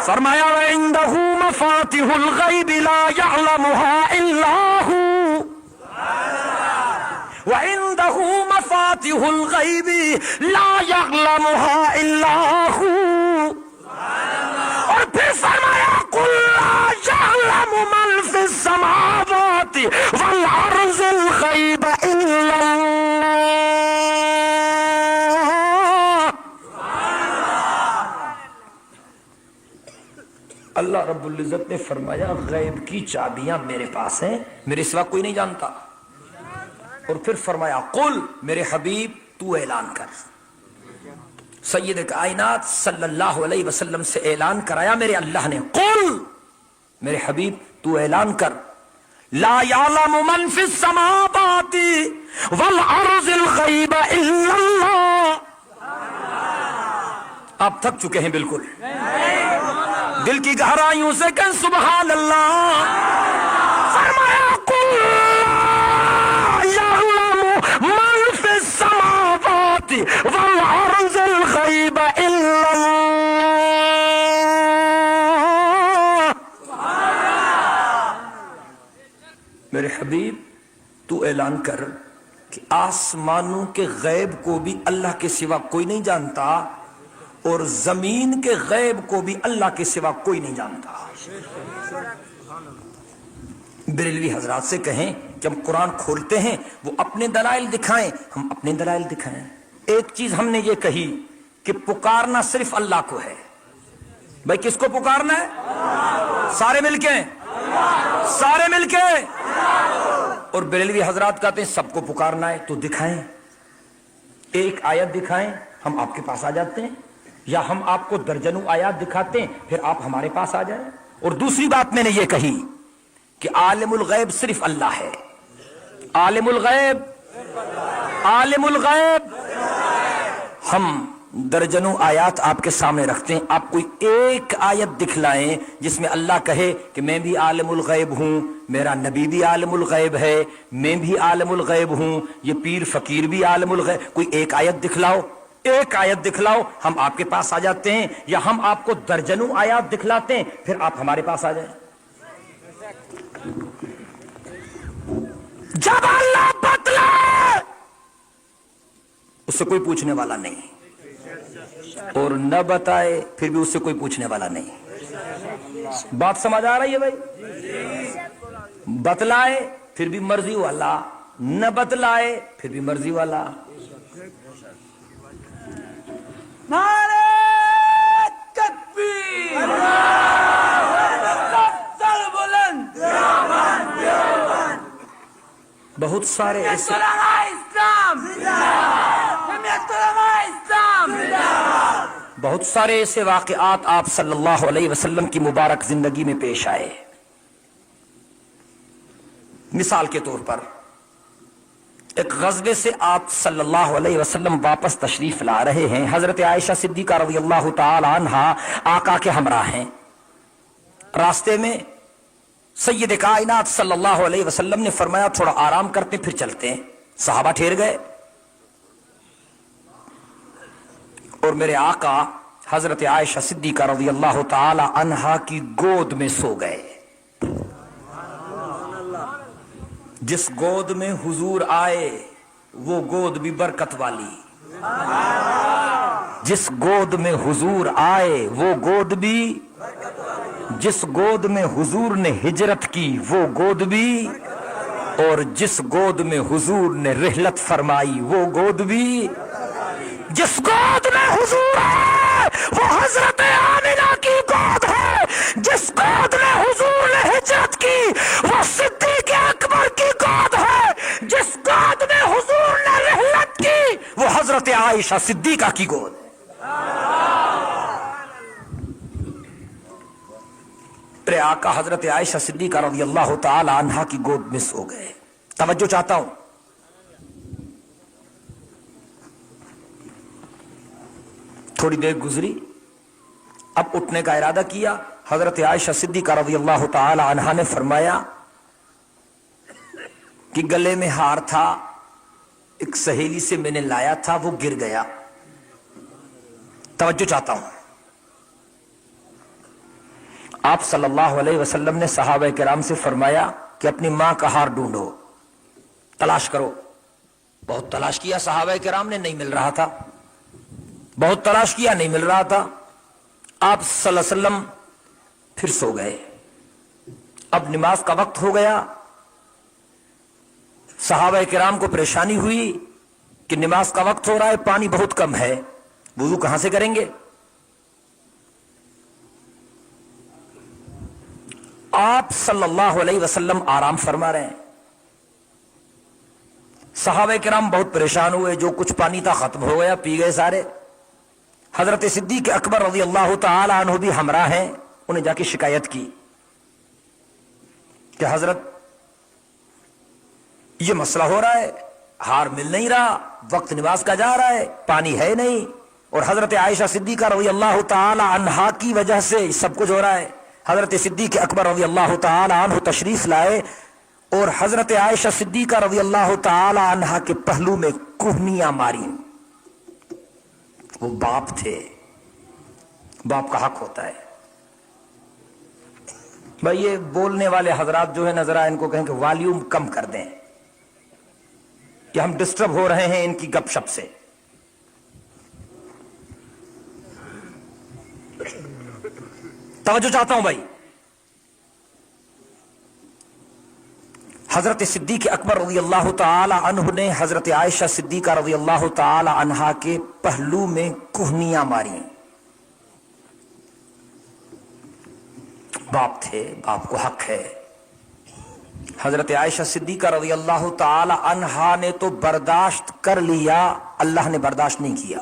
فرمایا وَعِندَهُ مَفَاتِحُ الْغَيْبِ لَا يَعْلَمُهَا إِلَّا هُوَ، وَعِندَهُ مَفَاتِحُ الْغَيْبِ لَا يَعْلَمُهَا إِلَّا هُوَ۔ اور پھر فرمایا قُل لَّا يَعْلَمُ مَن فِي السَّمَاوَاتِ وَالْأَرْضِ الْغَيْبَ إِلَّا اللَّهُ۔ اللہ رب العزت نے فرمایا غیب کی چابیاں میرے پاس ہیں، میرے سوا کوئی نہیں جانتا۔ اور پھر فرمایا قل، میرے حبیب تو اعلان کر۔ سید کائنات صلی اللہ علیہ وسلم سے اعلان کرایا میرے اللہ نے، قل میرے حبیب تو اعلان کر، لا یعلم من فی السماوات والارض الغیب الا اللہ۔ آپ تھک چکے ہیں بالکل، دل کی گہرائیوں سے کہ سبحان اللہ۔ فرمایا قل لا یعلم من فی السماوات والارض الغیب الا اللہ۔ میرے حبیب تو اعلان کر کہ آسمانوں کے غیب کو بھی اللہ کے سوا کوئی نہیں جانتا، اور زمین کے غیب کو بھی اللہ کے سوا کوئی نہیں جانتا۔ بریلوی حضرات سے کہیں کہ ہم قرآن کھولتے ہیں وہ اپنے دلائل دکھائیں، ہم اپنے دلائل دکھائیں۔ ایک چیز ہم نے یہ کہی کہ پکارنا صرف اللہ کو ہے۔ بھائی کس کو پکارنا ہے؟ سارے مل کے، سارے مل کے۔ اور بریلوی حضرات کہتے ہیں سب کو پکارنا ہے، تو دکھائیں، ایک آیت دکھائیں، ہم آپ کے پاس آ جاتے ہیں، یا ہم آپ کو درجنوں آیات دکھاتے ہیں پھر آپ ہمارے پاس آ جائیں۔ اور دوسری بات میں نے یہ کہی کہ عالم الغیب صرف اللہ ہے۔ عالم الغیب، عالم الغیب، ہم درجنوں آیات آپ کے سامنے رکھتے ہیں، آپ کوئی ایک آیت دکھلائیں جس میں اللہ کہے کہ میں بھی عالم الغیب ہوں، میرا نبی بھی عالم الغیب ہے، میں بھی عالم الغیب ہوں، یہ پیر فقیر بھی عالم الغیب۔ کوئی ایک آیت دکھلاؤ، ایک آیت دکھلاؤ، ہم آپ کے پاس آ جاتے ہیں، یا ہم آپ کو درجنوں آیات دکھلاتے ہیں پھر آپ ہمارے پاس آ جائیں۔ جب اللہ بتلائے اس سے کوئی پوچھنے والا نہیں، اور نہ بتائے پھر بھی اس سے کوئی پوچھنے والا نہیں۔ بات سمجھ آ رہی ہے بھائی؟ بتلائے پھر بھی مرضی والا، نہ بتلائے پھر بھی مرضی والا۔ نعرہ تکبیر، افضل بلند، بہت سارے ایسے اسلام، جمعیت علماء اسلام، بہت سارے ایسے واقعات آپ صلی اللہ علیہ وسلم کی مبارک زندگی میں پیش آئے۔ مثال کے طور پر ایک غزوے سے آپ صلی اللہ علیہ وسلم واپس تشریف لا رہے ہیں، حضرت عائشہ صدیقہ رضی اللہ تعالی عنہا آقا کے ہمراہ ہیں۔ راستے میں سید کائنات صلی اللہ علیہ وسلم نے فرمایا تھوڑا آرام کرتے پھر چلتے ہیں۔ صحابہ ٹھہر گئے، اور میرے آقا حضرت عائشہ صدیقہ رضی اللہ تعالی عنہا کی گود میں سو گئے۔ جس گود میں حضور آئے وہ گود بھی برکت والی، جس گود میں حضور آئے وہ گود بھی، جس گود میں حضور نے ہجرت کی وہ گود بھی، اور جس گود میں حضور نے رحلت فرمائی وہ گود بھی۔ جس گود میں حضور ہے وہ حضرت آمنہ کی گود ہے، جس گود میں حضور نے ہجرت کی وہ صدیق اکبر کی گود ہے، جس گود میں حضور نے رحلت کی وہ حضرت عائشہ صدیقہ کی گود ہے۔ میرے آقا حضرت عائشہ صدیقہ رضی اللہ تعالی عنہا کی گود میں سو گئے. توجہ چاہتا ہوں. تھوڑی دیر گزری, اب اٹھنے کا ارادہ کیا. حضرت عائشہ صدیقہ رضی اللہ تعالی عنہا نے فرمایا کہ گلے میں ہار تھا, ایک سہیلی سے میں نے لایا تھا, وہ گر گیا. توجہ چاہتا ہوں. آپ صلی اللہ علیہ وسلم نے صحابہ کرام سے فرمایا کہ اپنی ماں کا ہار ڈھونڈو, تلاش کرو. بہت تلاش کیا صحابہ کرام نے, نہیں مل رہا تھا. بہت تلاش کیا, نہیں مل رہا تھا. آپ صلی اللہ علیہ وسلم پھر سو گئے. اب نماز کا وقت ہو گیا. صحابہ کرام کو پریشانی ہوئی کہ نماز کا وقت ہو رہا ہے, پانی بہت کم ہے, وضو کہاں سے کریں گے؟ آپ صلی اللہ علیہ وسلم آرام فرما رہے ہیں. صحابہ کرام بہت پریشان ہوئے, جو کچھ پانی تھا ختم ہو گیا, پی گئے سارے. حضرت صدیق اکبر رضی اللہ تعالی عنہ بھی ہمراہ ہیں. انہیں جا کے شکایت کی کہ حضرت یہ مسئلہ ہو رہا ہے, ہار مل نہیں رہا, وقت نماز کا جا رہا ہے, پانی ہے نہیں, اور حضرت عائشہ صدیقہ رضی اللہ تعالی عنہا کی وجہ سے سب کچھ ہو رہا ہے. حضرت صدیق اکبر رضی اللہ تعالی عنہ تشریف لائے اور حضرت عائشہ صدیقہ رضی اللہ تعالی عنہا کے پہلو میں کوہنیاں ماری. وہ باپ تھے, باپ کا حق ہوتا ہے. بھائی یہ بولنے والے حضرات جو ہے نظر آئے, ان کو کہیں کہ والیوم کم کر دیں, کہ ہم ڈسٹرب ہو رہے ہیں ان کی گپ شپ سے. توجہ چاہتا ہوں بھائی. حضرت صدیق اکبر رضی اللہ تعالی عنہ نے حضرت عائشہ صدیقہ رضی اللہ تعالی عنہا کے پہلو میں کوہنیاں ماری. باپ تھے, باپ کو حق ہے. حضرت عائشہ صدیقہ رضی اللہ تعالی عنہا نے تو برداشت کر لیا, اللہ نے برداشت نہیں کیا,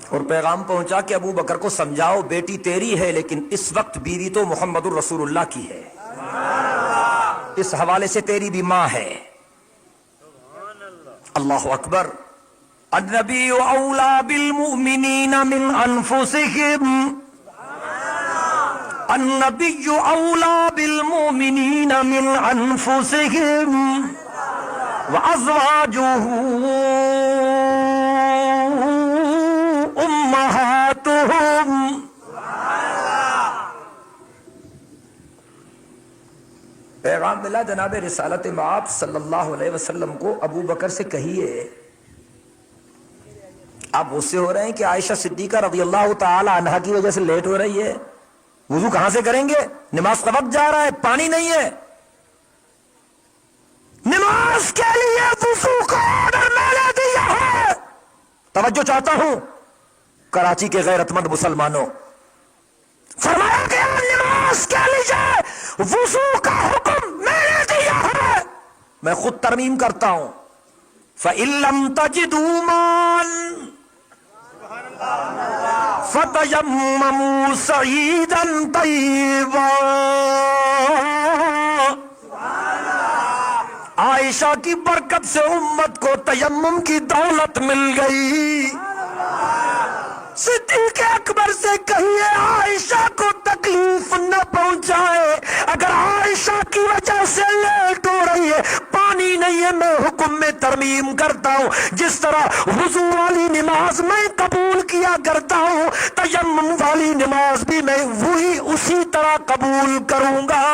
اور پیغام پہنچا کہ ابو بکر کو سمجھاؤ, بیٹی تیری ہے لیکن اس وقت بیوی تو محمد الرسول اللہ کی ہے, اس حوالے سے تیری بھی ماں ہے. اللہ اکبر. النبی اولا بالمؤمنین من انفسهم, النبی اولا بالمؤمنین من انفسهم وازواجه امہاتهم. پیغام ملا جناب رسالت مآب صلی اللہ علیہ وسلم کو, ابو بکر سے کہیے آپ غصے ہو رہے ہیں کہ عائشہ صدیقہ رضی اللہ تعالی عنہا کی وجہ سے لیٹ ہو رہی ہے, وضو کہاں سے کریں گے, نماز کا وقت جا رہا ہے, پانی نہیں ہے. نماز کے لیے وضو کا آرڈر میں نے دیا ہے. توجہ چاہتا ہوں کراچی کے غیرت مند مسلمانوں, فرمایا گیا نماز کے لیے وضو کا حکم میں نے دیا ہے. میں خود ترمیم کرتا ہوں. فَإِن لَّمْ تَجِدُوا مَاءً فَتَيَمَّمُوا صَعِيدًا طَيِّبًا. عائشہ کی برکت سے امت کو تیمم کی دولت مل گئی. صدیق اکبر سے کہیے عائشہ کو تکلیف نہ پہنچائے. اگر عائشہ کی وجہ سے لیٹ ہو رہی ہے, پانی نہیں ہے, میں حکم میں ترمیم کرتا ہوں. جس طرح وضو والی نماز میں قبول کیا کرتا ہوں, تیمم والی نماز بھی میں وہی اسی طرح قبول کروں گا.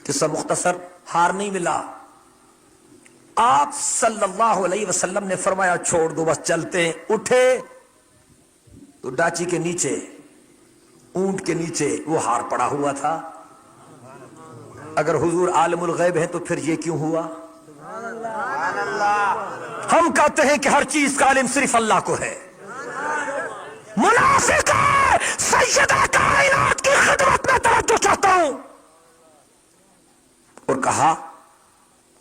قصہ مختصر, ہار نہیں ملا. آپ صلی اللہ علیہ وسلم نے فرمایا چھوڑ دو, بس چلتے ہیں. اٹھے تو ڈاچی کے نیچے, اونٹ کے نیچے وہ ہار پڑا ہوا تھا. اگر حضور عالم الغیب ہیں تو پھر یہ کیوں ہوا؟ ہم کہتے ہیں کہ ہر چیز کا علم صرف اللہ کو ہے. منافق ہے, سیدہ کائنات کی خدمت میں توجہ چاہتا ہوں. اور کہا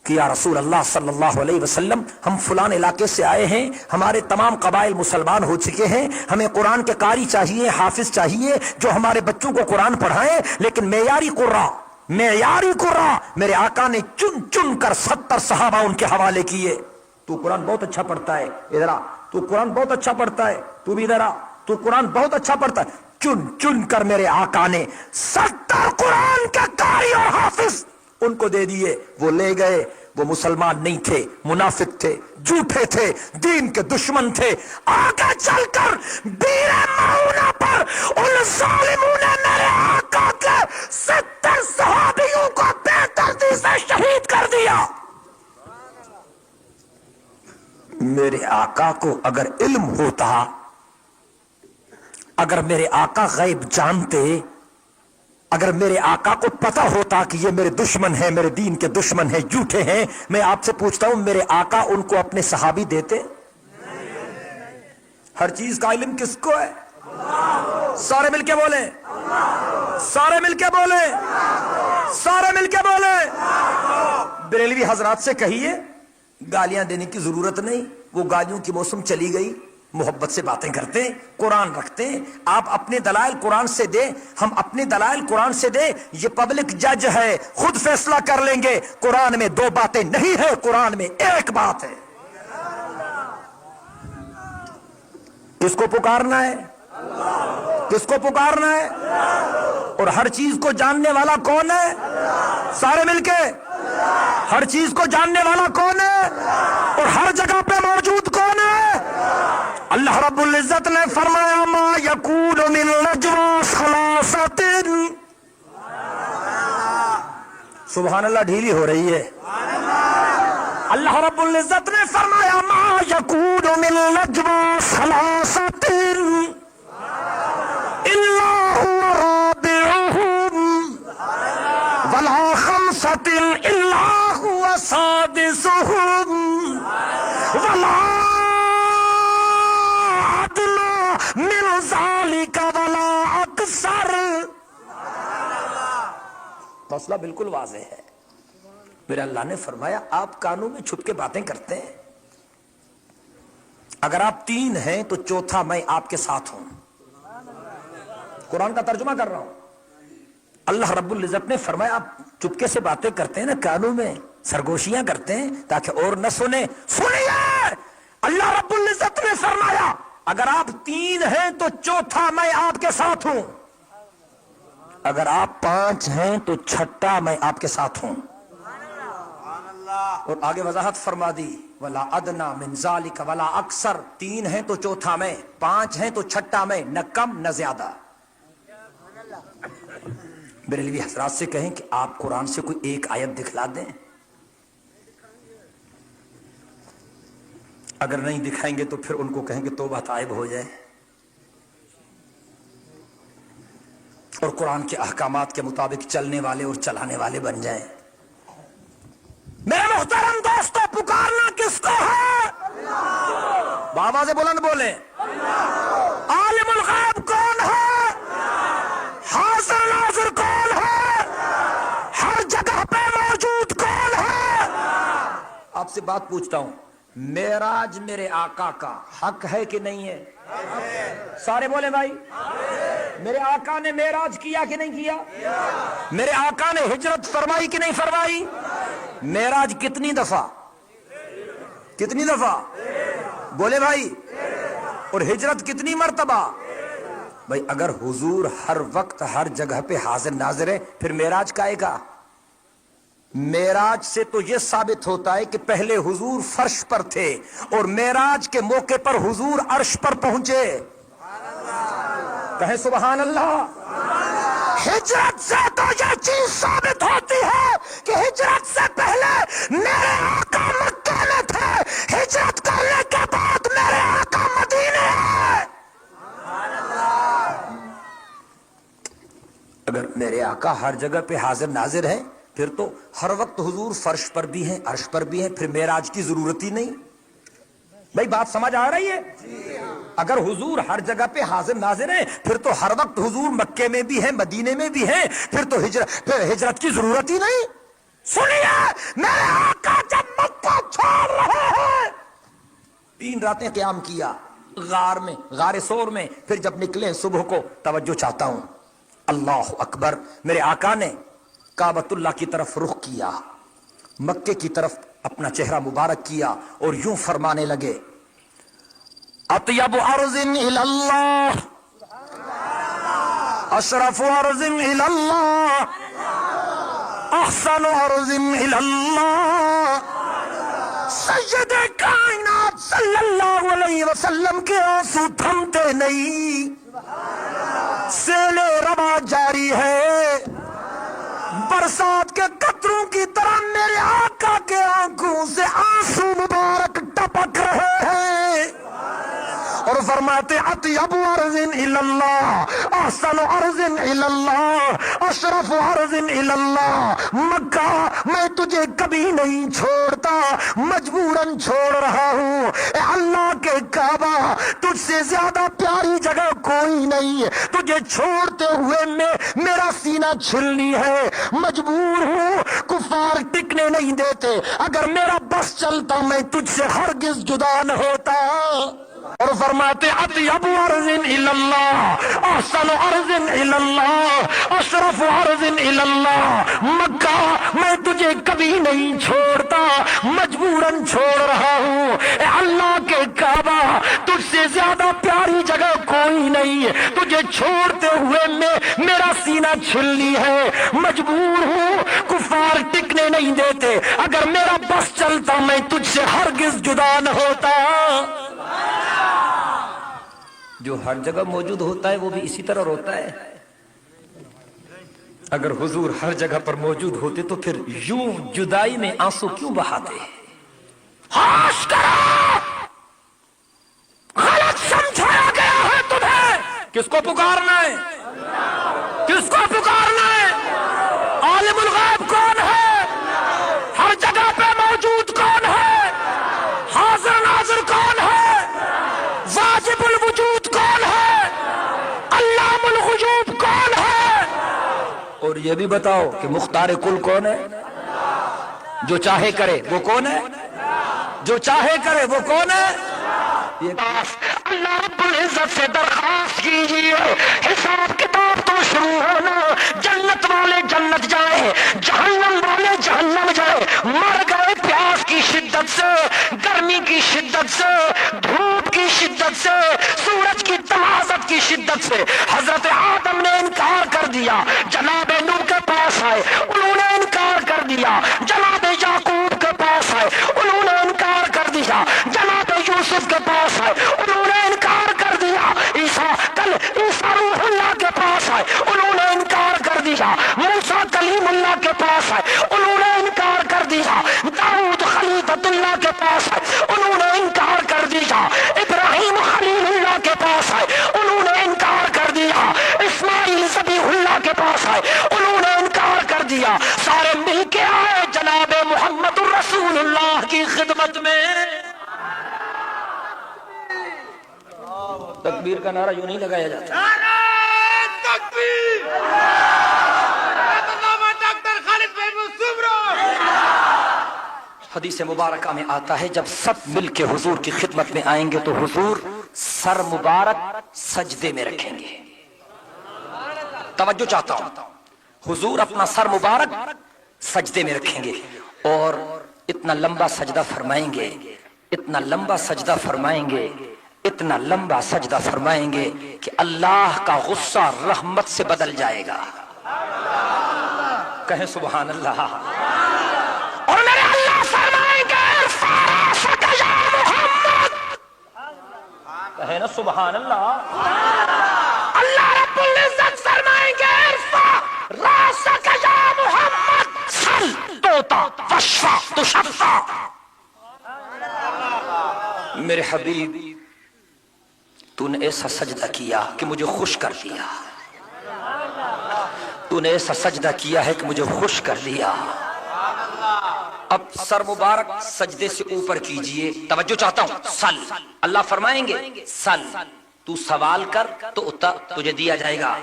کہ یا رسول اللہ صلی اللہ علیہ وسلم ہم فلان علاقے سے آئے ہیں, ہمارے تمام قبائل مسلمان ہو چکے ہیں, ہمیں قرآن کے قاری چاہیے, حافظ چاہیے جو ہمارے بچوں کو قرآن پڑھائیں, لیکن معیاری قرآن میرے آقا نے چن چن کر 70 صحابہ ان کے حوالے کیے. تو قرآن بہت اچھا پڑھتا ہے, ادھر آ, تو قرآن بہت اچھا پڑھتا ہے, تو بھی ادھر آ, تو قرآن بہت اچھا پڑھتا ہے. چن چن کر میرے آقا نے 70 قرآن کے قاری اور حافظ ان کو دے دیے. وہ لے گئے, وہ مسلمان نہیں تھے, منافق تھے, جھوٹے تھے, دین کے دشمن تھے. آگے چل کر بیر معونہ پر ان ظالموں نے میرے آقا کے 70 صحابیوں کو بے دردی سے شہید کر دیا. میرے آقا کو اگر علم ہوتا, اگر میرے آقا غیب جانتے, اگر میرے آقا کو پتا ہوتا کہ یہ میرے دشمن ہیں, میرے دین کے دشمن ہیں, جھوٹے ہیں, میں آپ سے پوچھتا ہوں میرے آقا ان کو اپنے صحابی دیتے؟ ہر چیز کا علم کس کو ہے؟ سارے مل کے بولیں, سارے مل کے بولیں, سارے مل کے بولیں. بریلوی حضرات سے کہیے گالیاں دینے کی ضرورت نہیں, وہ گالیوں کی موسم چلی گئی. محبت سے باتیں کرتے ہیں, قرآن رکھتے ہیں. آپ اپنے دلائل قرآن سے دیں, ہم اپنے دلائل قرآن سے دیں. یہ پبلک جج ہے, خود فیصلہ کر لیں گے. قرآن میں 2 باتیں نہیں ہے, قرآن میں 1 بات ہے. کس کو پکارنا ہے؟ کس کو پکارنا ہے؟ اور ہر چیز کو جاننے والا کون ہے؟ سارے مل کے. ہر چیز کو جاننے والا کون ہے اور ہر جگہ پہ موجود کون ہے؟ اللہ رب العزت نے فرمایا ما یکون من نجوا ثلاثۃ. سبحان اللہ, ڈھیلی ہو رہی ہے. اللہ رب العزت نے فرمایا ما یکون من نجوا ثلاثۃ الا هو رابعهم ولا خمسۃ الا هو سادسهم ولا ادنى من ذلك ولا اکثر. مسئلہ بالکل واضح ہے. میرے اللہ نے فرمایا آپ کانوں میں چھپ کے باتیں کرتے ہیں. اگر آپ 3 ہیں تو چوتھا میں آپ کے ساتھ ہوں. قرآن کا ترجمہ کر رہا ہوں. اللہ رب العزت نے فرمایا آپ چپکے سے باتیں کرتے ہیں نا, کانوں میں سرگوشیاں کرتے ہیں تاکہ اور نہ سنے. سنیے, اللہ رب العزت نے فرمایا اگر آپ 3 ہیں تو چوتھا میں آپ کے ساتھ ہوں. اگر آپ 5 ہیں تو چھٹا میں آپ کے ساتھ ہوں. اور آگے وضاحت فرما دی ولا ادنا من ذالک ولا اکثر. 3 ہیں تو چوتھا میں, 5 ہیں تو چھٹا میں, نہ کم نہ زیادہ. بریلوی حضرات سے کہیں کہ آپ قرآن سے کوئی 1 آیت دکھلا دیں. اگر نہیں دکھائیں گے تو پھر ان کو کہیں کہ توبہ تائب ہو جائے اور قرآن کے احکامات کے مطابق چلنے والے اور چلانے والے بن جائیں. میرے محترم دوستو, پکارنا کس کو ہے؟ بابا سے بلند بولیں. عالم الغیب کون ہے؟ حاضر ناظر کون ہے؟ ہر جگہ پہ موجود کون ہے؟ آپ سے بات پوچھتا ہوں, معراج میرے آقا کا حق ہے کہ نہیں ہے؟ سارے بولے بھائی. میرے آقا نے معراج کیا کہ نہیں کیا؟ میرے آقا نے ہجرت فرمائی کہ نہیں فرمائی؟ معراج کتنی دفعہ؟ کتنی دفعہ بولے بھائی؟ اور ہجرت کتنی مرتبہ؟ بھائی اگر حضور ہر وقت ہر جگہ پہ حاضر ناظر ہے پھر معراج کائے گا؟ معراج سے تو یہ ثابت ہوتا ہے کہ پہلے حضور فرش پر تھے اور معراج کے موقع پر حضور عرش پر پہنچے. کہیں سبحان اللہ. ہجرت سے تو یہ چیز ثابت ہوتی ہے کہ ہجرت سے پہلے میرے آقا مکہ میں تھے, ہجرت کرنے کے بعد میرے آقا مدینے ہیں. اگر میرے آقا ہر جگہ پہ حاضر ناظر ہیں پھر تو ہر وقت حضور فرش پر بھی ہیں, عرش پر بھی ہیں, پھر معراج کی ضرورت ہی نہیں. بھائی بات سمجھ آ رہی ہے؟ اگر حضور ہر جگہ پہ حاضر ناظر ہیں پھر تو ہر وقت حضور مکے میں بھی ہیں, مدینے میں بھی ہیں, پھر تو ہجرت کی ضرورت ہی نہیں. سنیے, میرے آقا چھوڑ رہے ہیں. 3 راتیں قیام کیا غار میں، غار سور میں. پھر جب نکلے صبح کو، توجہ چاہتا ہوں، اللہ اکبر، میرے آقا نے کعبۃ اللہ کی طرف رخ کیا، مکے کی طرف اپنا چہرہ مبارک کیا اور یوں فرمانے لگے، اطیب ارض الی اللہ، اشرف ارض الی اللہ، احسن ارض الی اللہ. سید کائنات صلی اللہ علیہ وسلم کے آنسو تھمتے نہیں، سیل روا جاری ہے، برسات کے قطروں کی طرح میرے آقا کے آنکھوں سے آنسو مبارک ٹپک رہے ہیں. اور فرماتے اطیب ارض الی اللہ، احسن ارض الی اللہ، اشرف ارض الی اللہ. مکہ میں تجھے کبھی نہیں چھوڑتا، مجبوراً چھوڑ رہا ہوں. اے اللہ کے کعبہ، تجھ سے زیادہ پیاری جگہ کوئی نہیں. تجھے چھوڑتے ہوئے میرا سینہ چھلنی ہے، مجبور ہوں. کفار ٹکنے نہیں دیتے، اگر میرا بس چلتا میں تجھ سے ہرگز جدا نہ ہوتا. اور فرماتے اطیب ارض الی اللہ، احسن ارض الی اللہ، اشرف ارض الی اللہ. مکہ میں تجھے کبھی نہیں چھوڑتا، مجبوراً چھوڑ رہا ہوں. اے اللہ کے کعبہ، تجھ سے زیادہ پیاری جگہ کوئی نہیں. تجھے چھوڑتے ہوئے میرا سینہ چھلنی ہے، مجبور ہوں. کفار ٹکنے نہیں دیتے، اگر میرا بس چلتا میں تجھ سے ہرگز جدا نہ ہوتا. جو ہر جگہ موجود ہوتا ہے وہ بھی اسی طرح روتا ہے. اگر حضور ہر جگہ پر موجود ہوتے تو پھر یوں جدائی میں آنسو کیوں بہاتے؟ ہوش کرو، غلط سمجھایا گیا ہے تمہیں. کس کو پکارنا ہے؟ کس کو پکارنا ہے؟ عالم الغیب کون ہے؟ ہر جگہ پہ موجود کون ہے؟ حاضر ناظر کون ہے؟ واجب الوجود کون ہے؟ علام الغیوب کون ہے؟ اور یہ بھی بتاؤ کہ مختار کل کون ہے؟ جو چاہے کرے وہ کون ہے؟ جو چاہے کرے وہ کون ہے؟ اللہ رب العزت سے درخواست کیجیے، حساب کتاب تو شروع ہونا. جنت والے جنت جائیں، جہنم والے جہنم جائیں. مر گئے پیاس کی شدت سے، گرمی کی شدت سے، دھوپ کی شدت سے، سورج کی تمازت کی شدت سے. حضرت آدم نے انکار کر دیا، جناب نوح کے پاس آئے، انہوں نے انکار کر دیا. جناب یعقوب کے پاس آئے، انہوں نے انکار کر دیا. جناب یوسف کے پاس آئے، انہوں نے انکار کر دیا. عیسیٰ روح اللہ کے پاس آئے، انہوں نے انکار کر دیا. موسیٰ کلیم اللہ کے پاس آئے، انہوں نے انکار کر دیا. داؤد خلیفۃ اللہ کے پاس آئے، انہوں نے انکار کر دیا. ابراہیم خلیل اللہ کے پاس آئے، انہوں نے انکار کر دیا. اسماعیل ذبیح اللہ کے پاس آئے، انہوں نے انکار کر دیا. سارے مل کے آئے جناب محمد رسول اللہ کی خدمت میں. تکبیر کا نعرہ یوں نہیں لگایا جاتا. حدیث مبارکہ میں آتا ہے جب سب مل کے حضور کی خدمت میں آئیں گے تو حضور سر مبارک سجدے میں رکھیں گے. توجہ چاہتا ہوں، حضور اپنا سر مبارک سجدے میں رکھیں گے اور اتنا لمبا سجدہ فرمائیں گے، اتنا لمبا سجدہ فرمائیں گے، اتنا لمبا سجدہ فرمائیں گے کہ اللہ کا غصہ رحمت سے بدل جائے گا. کہیں سبحان اللہ. اور میرے اللہ فرمائیں گے فراسک یا محمد. کہیں نا سبحان اللہ. اللہ رب العزت فرمائیں گے فراسک یا محمد، سل توتا وشفا تشفا. میرے حبیب تو نے ایسا سجدہ کیا کہ مجھے خوش کر دیا. تو نے ایسا سجدہ کیا ہے کہ مجھے خوش کر دیا. اب سر مبارک سجدے سے اوپر کیجئے. توجہ چاہتا ہوں. سل، اللہ فرمائیں گے سل، تو سوال کر تو تجھے دیا جائے گا.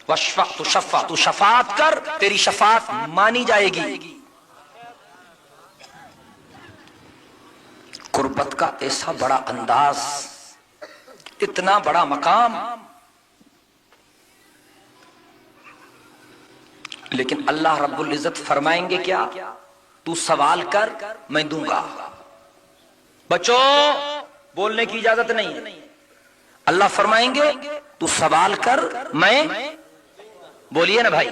وشفع تو شفع، تو شفاعت کر تیری شفاعت مانی جائے گی. قربت کا ایسا بڑا انداز، اتنا بڑا مقام، لیکن اللہ رب العزت فرمائیں گے کیا؟ تو سوال کر میں دوں گا۔ بچوں بولنے کی اجازت نہیں ہے، اللہ فرمائیں گے تو سوال کر میں، بولیے نا بھائی،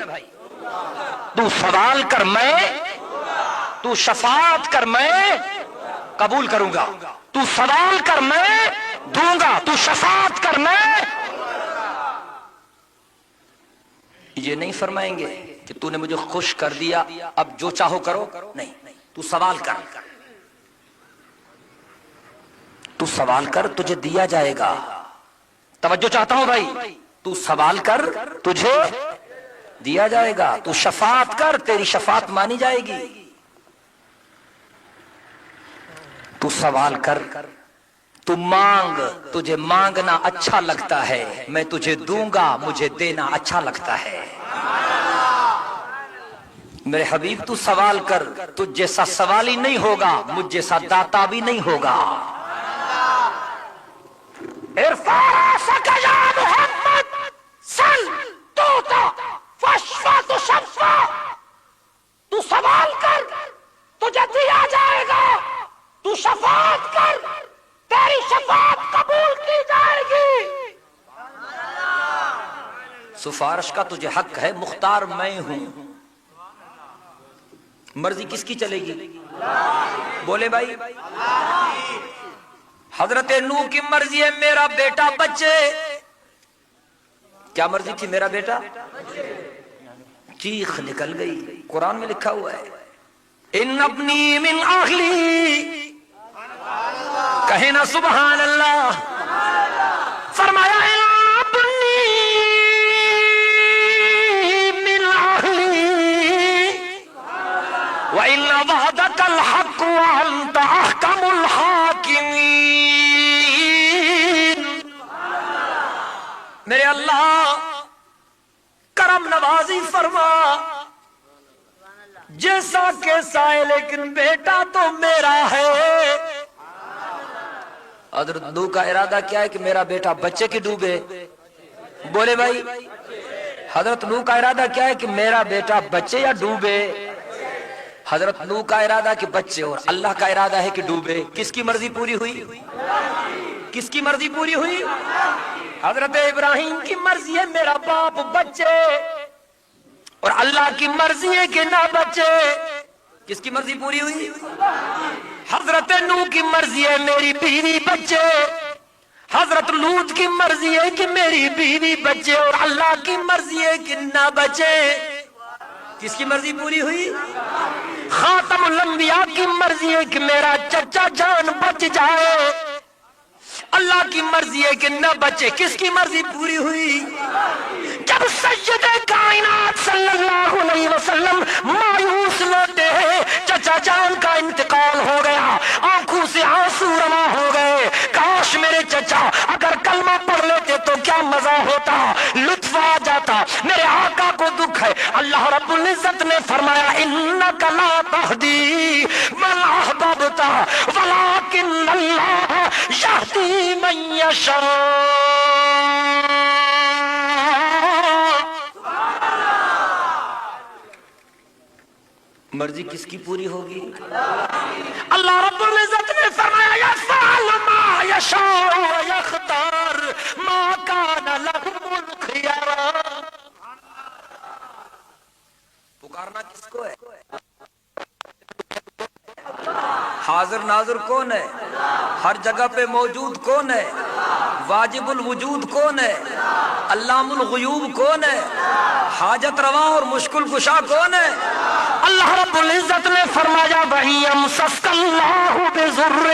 تو سوال کر میں، تو شفاعت کر میں قبول کروں گا، تو سوال کر میں دوں گا، تو شفاعت کر میں۔ یہ نہیں فرمائیں گے کہ تو نے مجھے خوش کر دیا اب جو چاہو کرو، نہیں، تو سوال کر، تو سوال کر تجھے دیا جائے گا۔ توجہ چاہتا ہوں بھائی، تو سوال کر تجھے دیا جائے گا، تو شفاعت کر تیری شفاعت مانی جائے گی، تو سوال کر، تو مانگ، تجھے مانگنا اچھا لگتا ہے، میں تجھے دوں گا، مجھے دینا اچھا لگتا ہے۔ میرے حبیب تو سوال کر، تجھ جیسا سوالی نہیں ہوگا، مجھ جیسا داتا بھی نہیں ہوگا۔ ارفع رأسک یا محمد سل توتا فاشفع تشفع، تو سوال کر تجھے دیا جائے گا، تو شفاعت کر تیری شفاعت قبول کی جائے گی۔ سفارش کا تجھے حق ہے، مختار میں ہوں، مرضی کس کی چلے گی؟ بولے بھائی، حضرت نوح کی مرضی ہے میرا بیٹا بچے، کیا مرضی تھی؟ میرا بیٹا، چیخ نکل گئی، قرآن میں لکھا ہوا ہے ان ابنی من اہلی، کہیں نا سبحان اللہ، فرمایا ان ابنی من اہلی وَإِنَّ وَعْدَكَ الْحَقُّ وَأَنْتَ أَحْكَمُ الْحَاكِمِينَ۔ میرے اللہ کرم نوازی فرما، جیسا کیسا ہے لیکن بیٹا تو میرا ہے۔ حضرت نوح کا ارادہ کیا ہے کہ میرا بیٹا بچے کی ڈوبے، بولے بھائی، حضرت نوح کا ارادہ کیا ہے کہ میرا بیٹا بچے یا ڈوبے؟ حضرت نوح کا ارادہ کہ بچے، اور اللہ کا ارادہ ہے کہ ڈوبے۔ کس کی مرضی پوری ہوئی؟ کس کی مرضی پوری ہوئی؟ حضرت ابراہیم کی مرضی ہے میرا باپ بچے، اور اللہ کی مرضی ہے کہ نہ بچے۔ کس کی مرضی پوری ہوئی؟ حضرت نوح کی مرضی ہے میری بیوی بچے، حضرت لوط کی مرضی ہے کہ میری بیوی بچے، اور اللہ کی مرضی ہے کہ نہ بچے۔ کس کی مرضی پوری ہوئی؟ خاتم الانبیاء کی مرضی ہے کہ میرا چچا جان بچ جائے، اللہ کی مرضی ہے کہ نہ بچے۔ کس کی مرضی پوری ہوئی؟ جب سید کائنات صلی اللہ علیہ وسلم مایوس لوٹے، چچا جان کا انتقال ہو گیا، آنکھوں سے آنسو رواں ہو گئے، کاش میرے چچا اگر کلمہ پڑھ لیتے تو کیا مزہ ہوتا، لطف آ جاتا۔ میرے آقا کو دکھ ہے، اللہ رب العزت نے فرمایا انک لا تہدی من احببت ولکن اللہ یہدی من یشاء۔ مرضی کس کی پوری ہوگی؟ اللہ رب العزت نے فرمایا یفعل ما یشاء ویختار ما کان لهم الخیار۔ پکارنا کس کو ہے؟ حاضر ناظر کون ہے؟ ہر جگہ پہ موجود کون ہے؟ واجب الوجود کون ہے؟ علام الغیوب کون ہے؟ حاجت روا اور مشکل کشا کون ہے؟ اللہ رب العزت نے فرمایا وَإِن يَمْسَسْكَ اللَّهُ بِضُرٍّ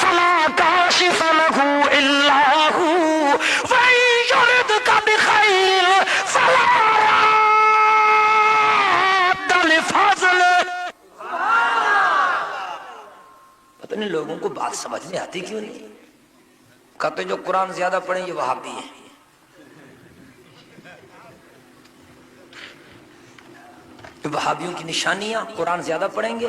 فَلَا كَاشِفَ لَهُ إِلَّا هُوَ وَإِن يُرِدْكَ بِخَيْرٍ فَلَا رَادَّ لِفَضْلِهِ۔ پتہ نہیں لوگوں کو بات سمجھ میں آتی کیوں نہیں؟ کہتے جو قرآن زیادہ پڑھیں یہ وہابی ہیں۔ وہابیوں کی نشانیاں، قرآن زیادہ پڑھیں گے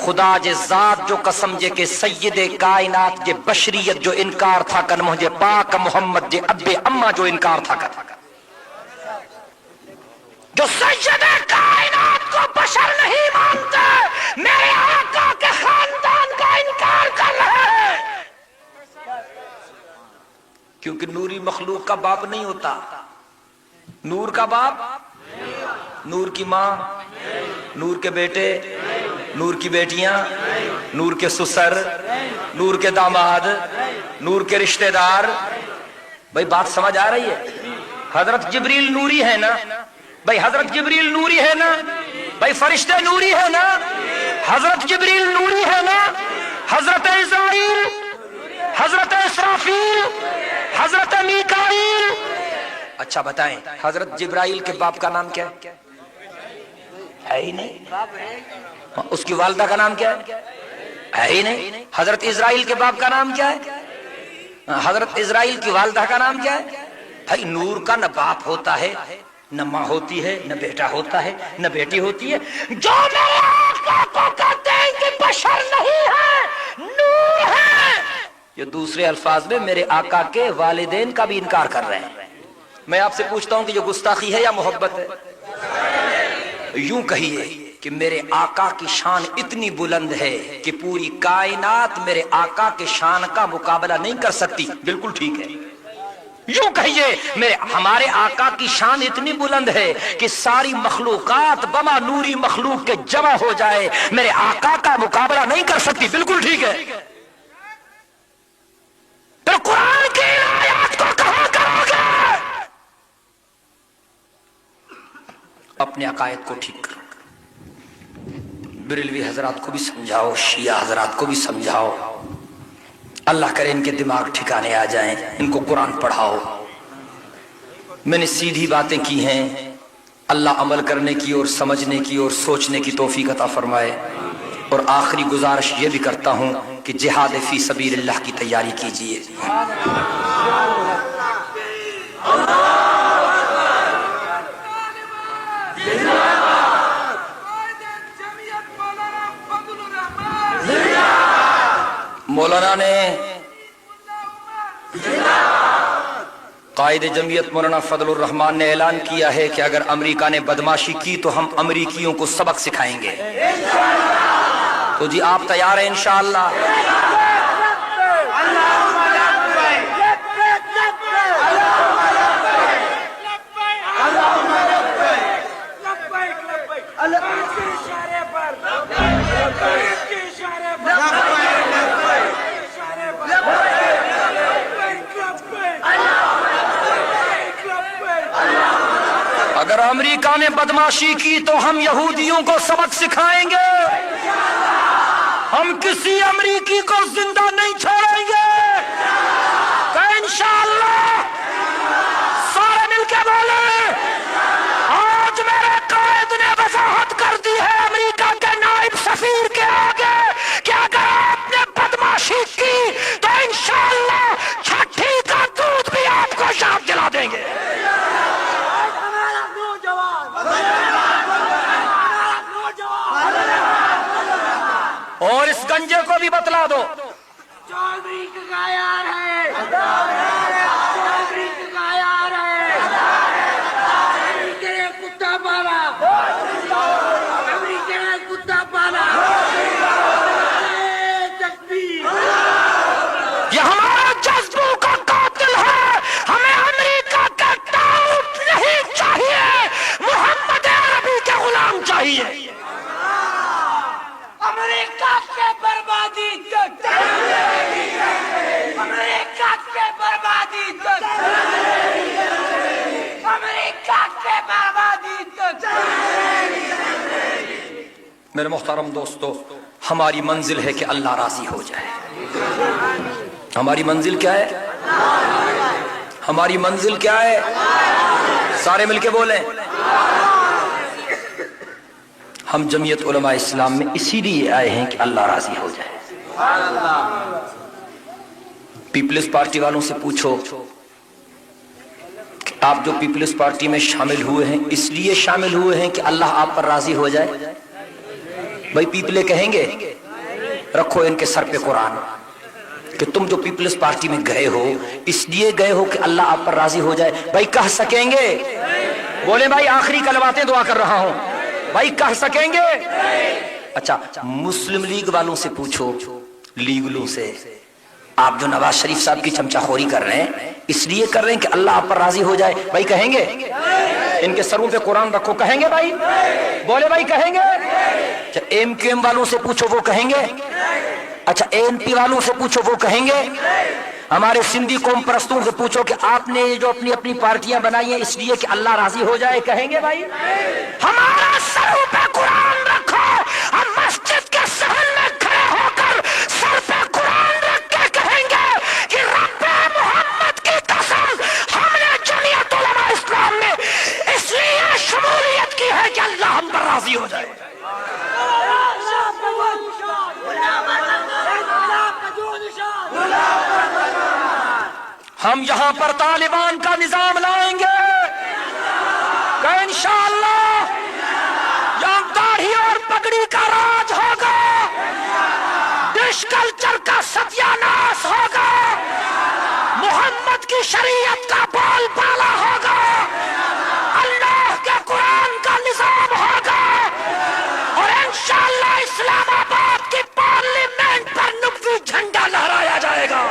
خدا جے ذات جو قسم جے کہ سید کائنات جے بشریت جو انکار تھا کن مجھے پاک محمد جے اب اما جو انکار تھا کن جو سید کائنات کو بشر نہیں مانتے میرے آقا کے خاندان کا انکار کر رہے ہیں، کیونکہ نوری مخلوق کا باپ نہیں ہوتا، نور کا باپ، نور کی ماں، نور کے بیٹے، نور کی بیٹیاں، نور کے سسر، نور کے داماد، نور کے رشتہ دار۔ بھائی بات سمجھ آ رہی ہے؟ حضرت جبریل نوری ہے نا بھائی، حضرت جبریل نوری ہے نا بھائی، فرشتے نوری ہے نا، حضرت جبریل نوری ہے نا، حضرت اسرائیل، حضرت اسرافیل، حضرت میکائیل۔ اچھا بتائیں حضرت جبرائیل کے باپ کا نام کیا ہے ہی نہیں، اس کی والدہ کا نام کیا ہے ہی نہیں۔ حضرت اسرائیل کے باپ کا نام کیا ہے، حضرت اسرائیل کی والدہ کا نام کیا ہے؟ بھائی نور کا نہ باپ ہوتا ہے، نہ ماں ہوتی ہے، نہ بیٹا ہوتا ہے، نہ بیٹی ہوتی ہے۔ جو میرے آقا کو کہتے ہیں کہ بشر نہیں ہے، نور ہے، یہ دوسرے الفاظ میں میرے آقا کے والدین کا بھی انکار کر رہے ہیں۔ میں آپ سے پوچھتا ہوں کہ یہ گستاخی ہے یا محبت ہے؟ یوں کہیے کہ میرے آقا کی شان اتنی بلند ہے کہ پوری کائنات میرے آقا کے شان کا مقابلہ نہیں کر سکتی، بالکل ٹھیک ہے۔ یوں کہیے ہمارے آقا کی شان اتنی بلند ہے کہ ساری مخلوقات بما نوری مخلوق کے جمع ہو جائے میرے آقا کا مقابلہ نہیں کر سکتی، بالکل ٹھیک ہے۔ پھر قرآن کی آیات کو کہاں کرو گے؟ اپنے عقائد کو ٹھیک کرو، بریلوی حضرات کو بھی سمجھاؤ، شیعہ حضرات کو بھی سمجھاؤ، اللہ کرے ان کے دماغ ٹھکانے آ جائیں، ان کو قرآن پڑھاؤ۔ میں نے سیدھی باتیں کی ہیں، اللہ عمل کرنے کی اور سمجھنے کی اور سوچنے کی توفیق عطا فرمائے۔ اور آخری گزارش یہ بھی کرتا ہوں کہ جہاد فی سبیل اللہ کی تیاری کیجیے۔ مولانا نے قائد جمعیت مولانا فضل الرحمان نے اعلان کیا ہے کہ اگر امریکہ نے بدماشی کی تو ہم امریکیوں کو سبق سکھائیں گے۔ تو جی آپ تیار ہیں انشاءاللہ؟ اگر امریکہ نے بدماشی کی تو ہم یہودیوں کو سبق سکھائیں گے، ہم کسی امریکی کو زندہ نہیں چھوڑیں گے، کہ انشاءاللہ سارے مل کے بولیں۔ آج میرے قائد نے وضاحت کر دی ہے امریکہ کے نائب سفیر کے آگے کہ اگر آپ نے بدماشی کی تو انشاءاللہ چھٹی کا دودھ بھی آپ کو یاد دلا دیں گے۔ اور اس گنجے کو بھی بتلا دو، جو امریکہ کا یار ہے، جو امریکہ کا یار ہے، امریکہ نے کتا پالا، امریکہ نے کتا پالا، تکبیر۔ یہ ہمارا جذبوں کا قاتل ہے، ہمیں امریکہ کا ٹاؤٹ نہیں چاہیے، محمد عربی کے غلام چاہیے۔ امریکہ کے بربادی تک، امریکہ کے بربادی تک، امریکہ کے بربادی تک۔ میرے محترم دوستو، ہماری منزل ہے کہ اللہ راضی ہو جائے۔ ہماری منزل کیا ہے؟ ہماری منزل کیا ہے؟ سارے مل کے بولیں۔ ہم جمعیت علماء اسلام میں اسی لیے آئے ہیں کہ اللہ راضی ہو جائے۔ پیپلز پارٹی والوں سے پوچھو کہ آپ جو پیپلز پارٹی میں شامل ہوئے ہیں اس لیے شامل ہوئے ہیں کہ اللہ آپ پر راضی ہو جائے؟ بھائی پیپلے کہیں گے رکھو ان کے سر پہ قرآن کہ تم جو پیپلز پارٹی میں گئے ہو اس لیے گئے ہو کہ اللہ آپ پر راضی ہو جائے. بھائی کہہ سکیں گے؟ بولے بھائی آخری کلماتیں دعا کر رہا ہوں, بھائی کہہ سکیں گے؟ اچھا مسلم لیگ والوں سے پوچھو, لیگلوں سے, آپ جو نواز شریف صاحب کی چمچہ خوری کر رہے ہیں اس لیے کر رہے ہیں کہ اللہ آپ پر راضی ہو جائے, بھائی کہیں گے؟ ان کے سروں پہ قرآن رکھو, کہیں گے بھائی؟ بولے بھائی کہیں گے؟ اچھا ایم کیو ایم والوں سے پوچھو وہ کہیں گے؟ اچھا اے این پی والوں سے پوچھو وہ کہیں گے؟ ہمارے سندھی قوم پرستوں سے پوچھو کہ آپ نے جو اپنی اپنی پارٹیاں بنائی ہیں اس لیے کہ اللہ راضی ہو جائے, کہیں گے بھائی؟ ہمارا سروں پہ قرآن رکھو, ہم مسجد کے صحن میں کھڑے ہو کر سر پہ قرآن رکھ کے کہیں گے کہ رب محمد کی قسم ہم نے جمعیت علماء اسلام میں اس لیے شمولیت کی ہے کہ اللہ ہم پر راضی ہو جائے. ہم یہاں پر طالبان کا نظام لائیں گے کہ انشاءاللہ یہاں داڑھی اور پگڑی کا راج ہوگا, ڈش کلچر کا ستیہ ناش ہوگا, محمد کی شریعت کا بول بالا ہوگا, اللہ کے قرآن کا نظام ہوگا, اور انشاءاللہ اسلام آباد کی پارلیمنٹ پر نقطی جھنڈا لہرایا جائے گا.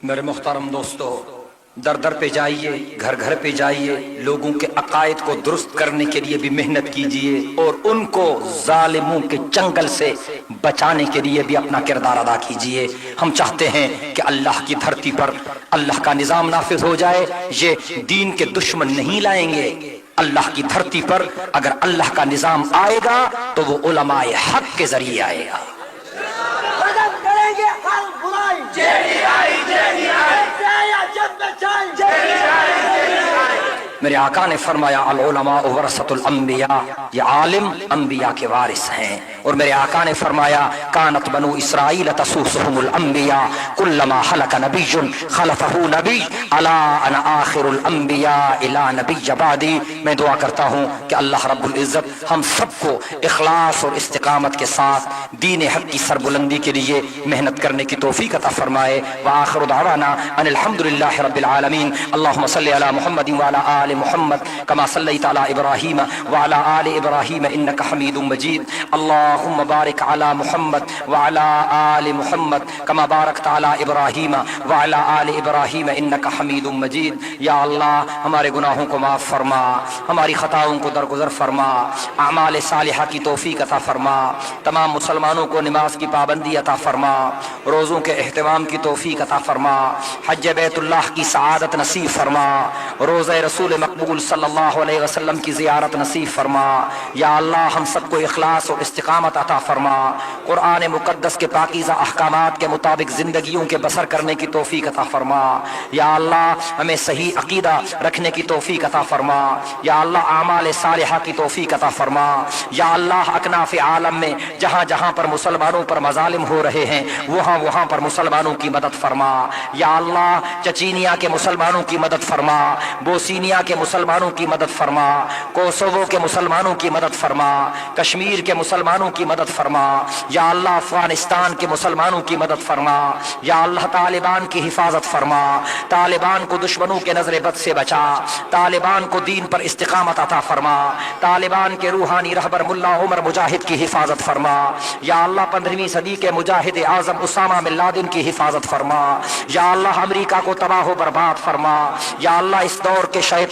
میرے محترم دوستو, در در پہ جائیے, گھر گھر پہ جائیے, لوگوں کے عقائد کو درست کرنے کے لیے بھی محنت کیجیے اور ان کو ظالموں کے چنگل سے بچانے کے لیے بھی اپنا کردار ادا کیجیے. ہم چاہتے ہیں کہ اللہ کی دھرتی پر اللہ کا نظام نافذ ہو جائے. یہ دین کے دشمن نہیں لائیں گے. اللہ کی دھرتی پر اگر اللہ کا نظام آئے گا تو وہ علماء حق کے ذریعے آئے گا. میرے آقا نے فرمایا العلماء ورثۃ الانبیاء, یہ عالم انبیاء کے وارث ہیں. اور میرے آقا نے فرمایا کانت بنو اسرائیل تسوسهم الانبیاء کلما ہلک نبی خلفہ نبی الا انا آخر الانبیاء الا نبی بعدی. میں دعا کرتا ہوں کہ اللہ رب العزت ہم سب کو اخلاص اور استقامت کے ساتھ دین حق کی سربلندی کے لیے محنت کرنے کی توفیق عطا فرمائے. وآخر دعوانا ان الحمد للہ رب العالمین. اللہم صلی علی محمد وعلی آل محمد كما صليت على إبراهيم وعلى آل إبراهيم إنك حميد مجيد. اللهم بارك على محمد وعلى آل محمد كما باركت على إبراهيم وعلى آل إبراهيم إنك حميد مجيد. یا اللہ ہمارے گناہوں کو معاف فرما, ہماری خطاؤں کو درگزر فرما, اعمال صالحہ کی توفیق عطا فرما, تمام مسلمانوں کو نماز کی پابندی عطا فرما, روزوں کے اہتمام کی توفیق عطا فرما, حج بیت اللہ کی سعادت نصیب فرما, روزہ رسول مقبول صلی اللہ علیہ وسلم کی زیارت نصیب فرما. یا اللہ ہم سب کو اخلاص اور استقامت عطا فرما, قرآن مقدس کے پاکیزہ احکامات کے مطابق زندگیوں کے بسر کرنے کی توفیق عطا فرما. یا اللہ ہمیں صحیح عقیدہ رکھنے کی توفیق عطا فرما. یا اللہ اعمال صالحہ کی توفیق عطا فرما. یا اللہ اکناف عالم میں جہاں جہاں پر مسلمانوں پر مظالم ہو رہے ہیں وہاں وہاں پر مسلمانوں کی مدد فرما. یا اللہ چچینیا کے مسلمانوں کی مدد فرما, بوسینیا کے مسلمانوں کی مدد فرما, کوسوو کے مسلمانوں کی مدد فرما, کشمیر کے مسلمانوں کی مدد فرما. یا اللہ افغانستان کے مسلمانوں کی مدد فرما. یا اللہ طالبان کی حفاظت فرما, طالبان کو دشمنوں کے نظر بد سے بچا, طالبان کو دین پر استقامت عطا فرما, طالبان کے روحانی رہبر ملا عمر مجاہد کی حفاظت فرما. یا اللہ 15ویں صدی کے مجاہد اعظم اسامہ بن لادن کی حفاظت فرما. یا اللہ امریکہ کو تباہ و برباد فرما. یا اللہ اس دور کے شیطان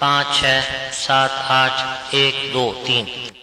567812 3।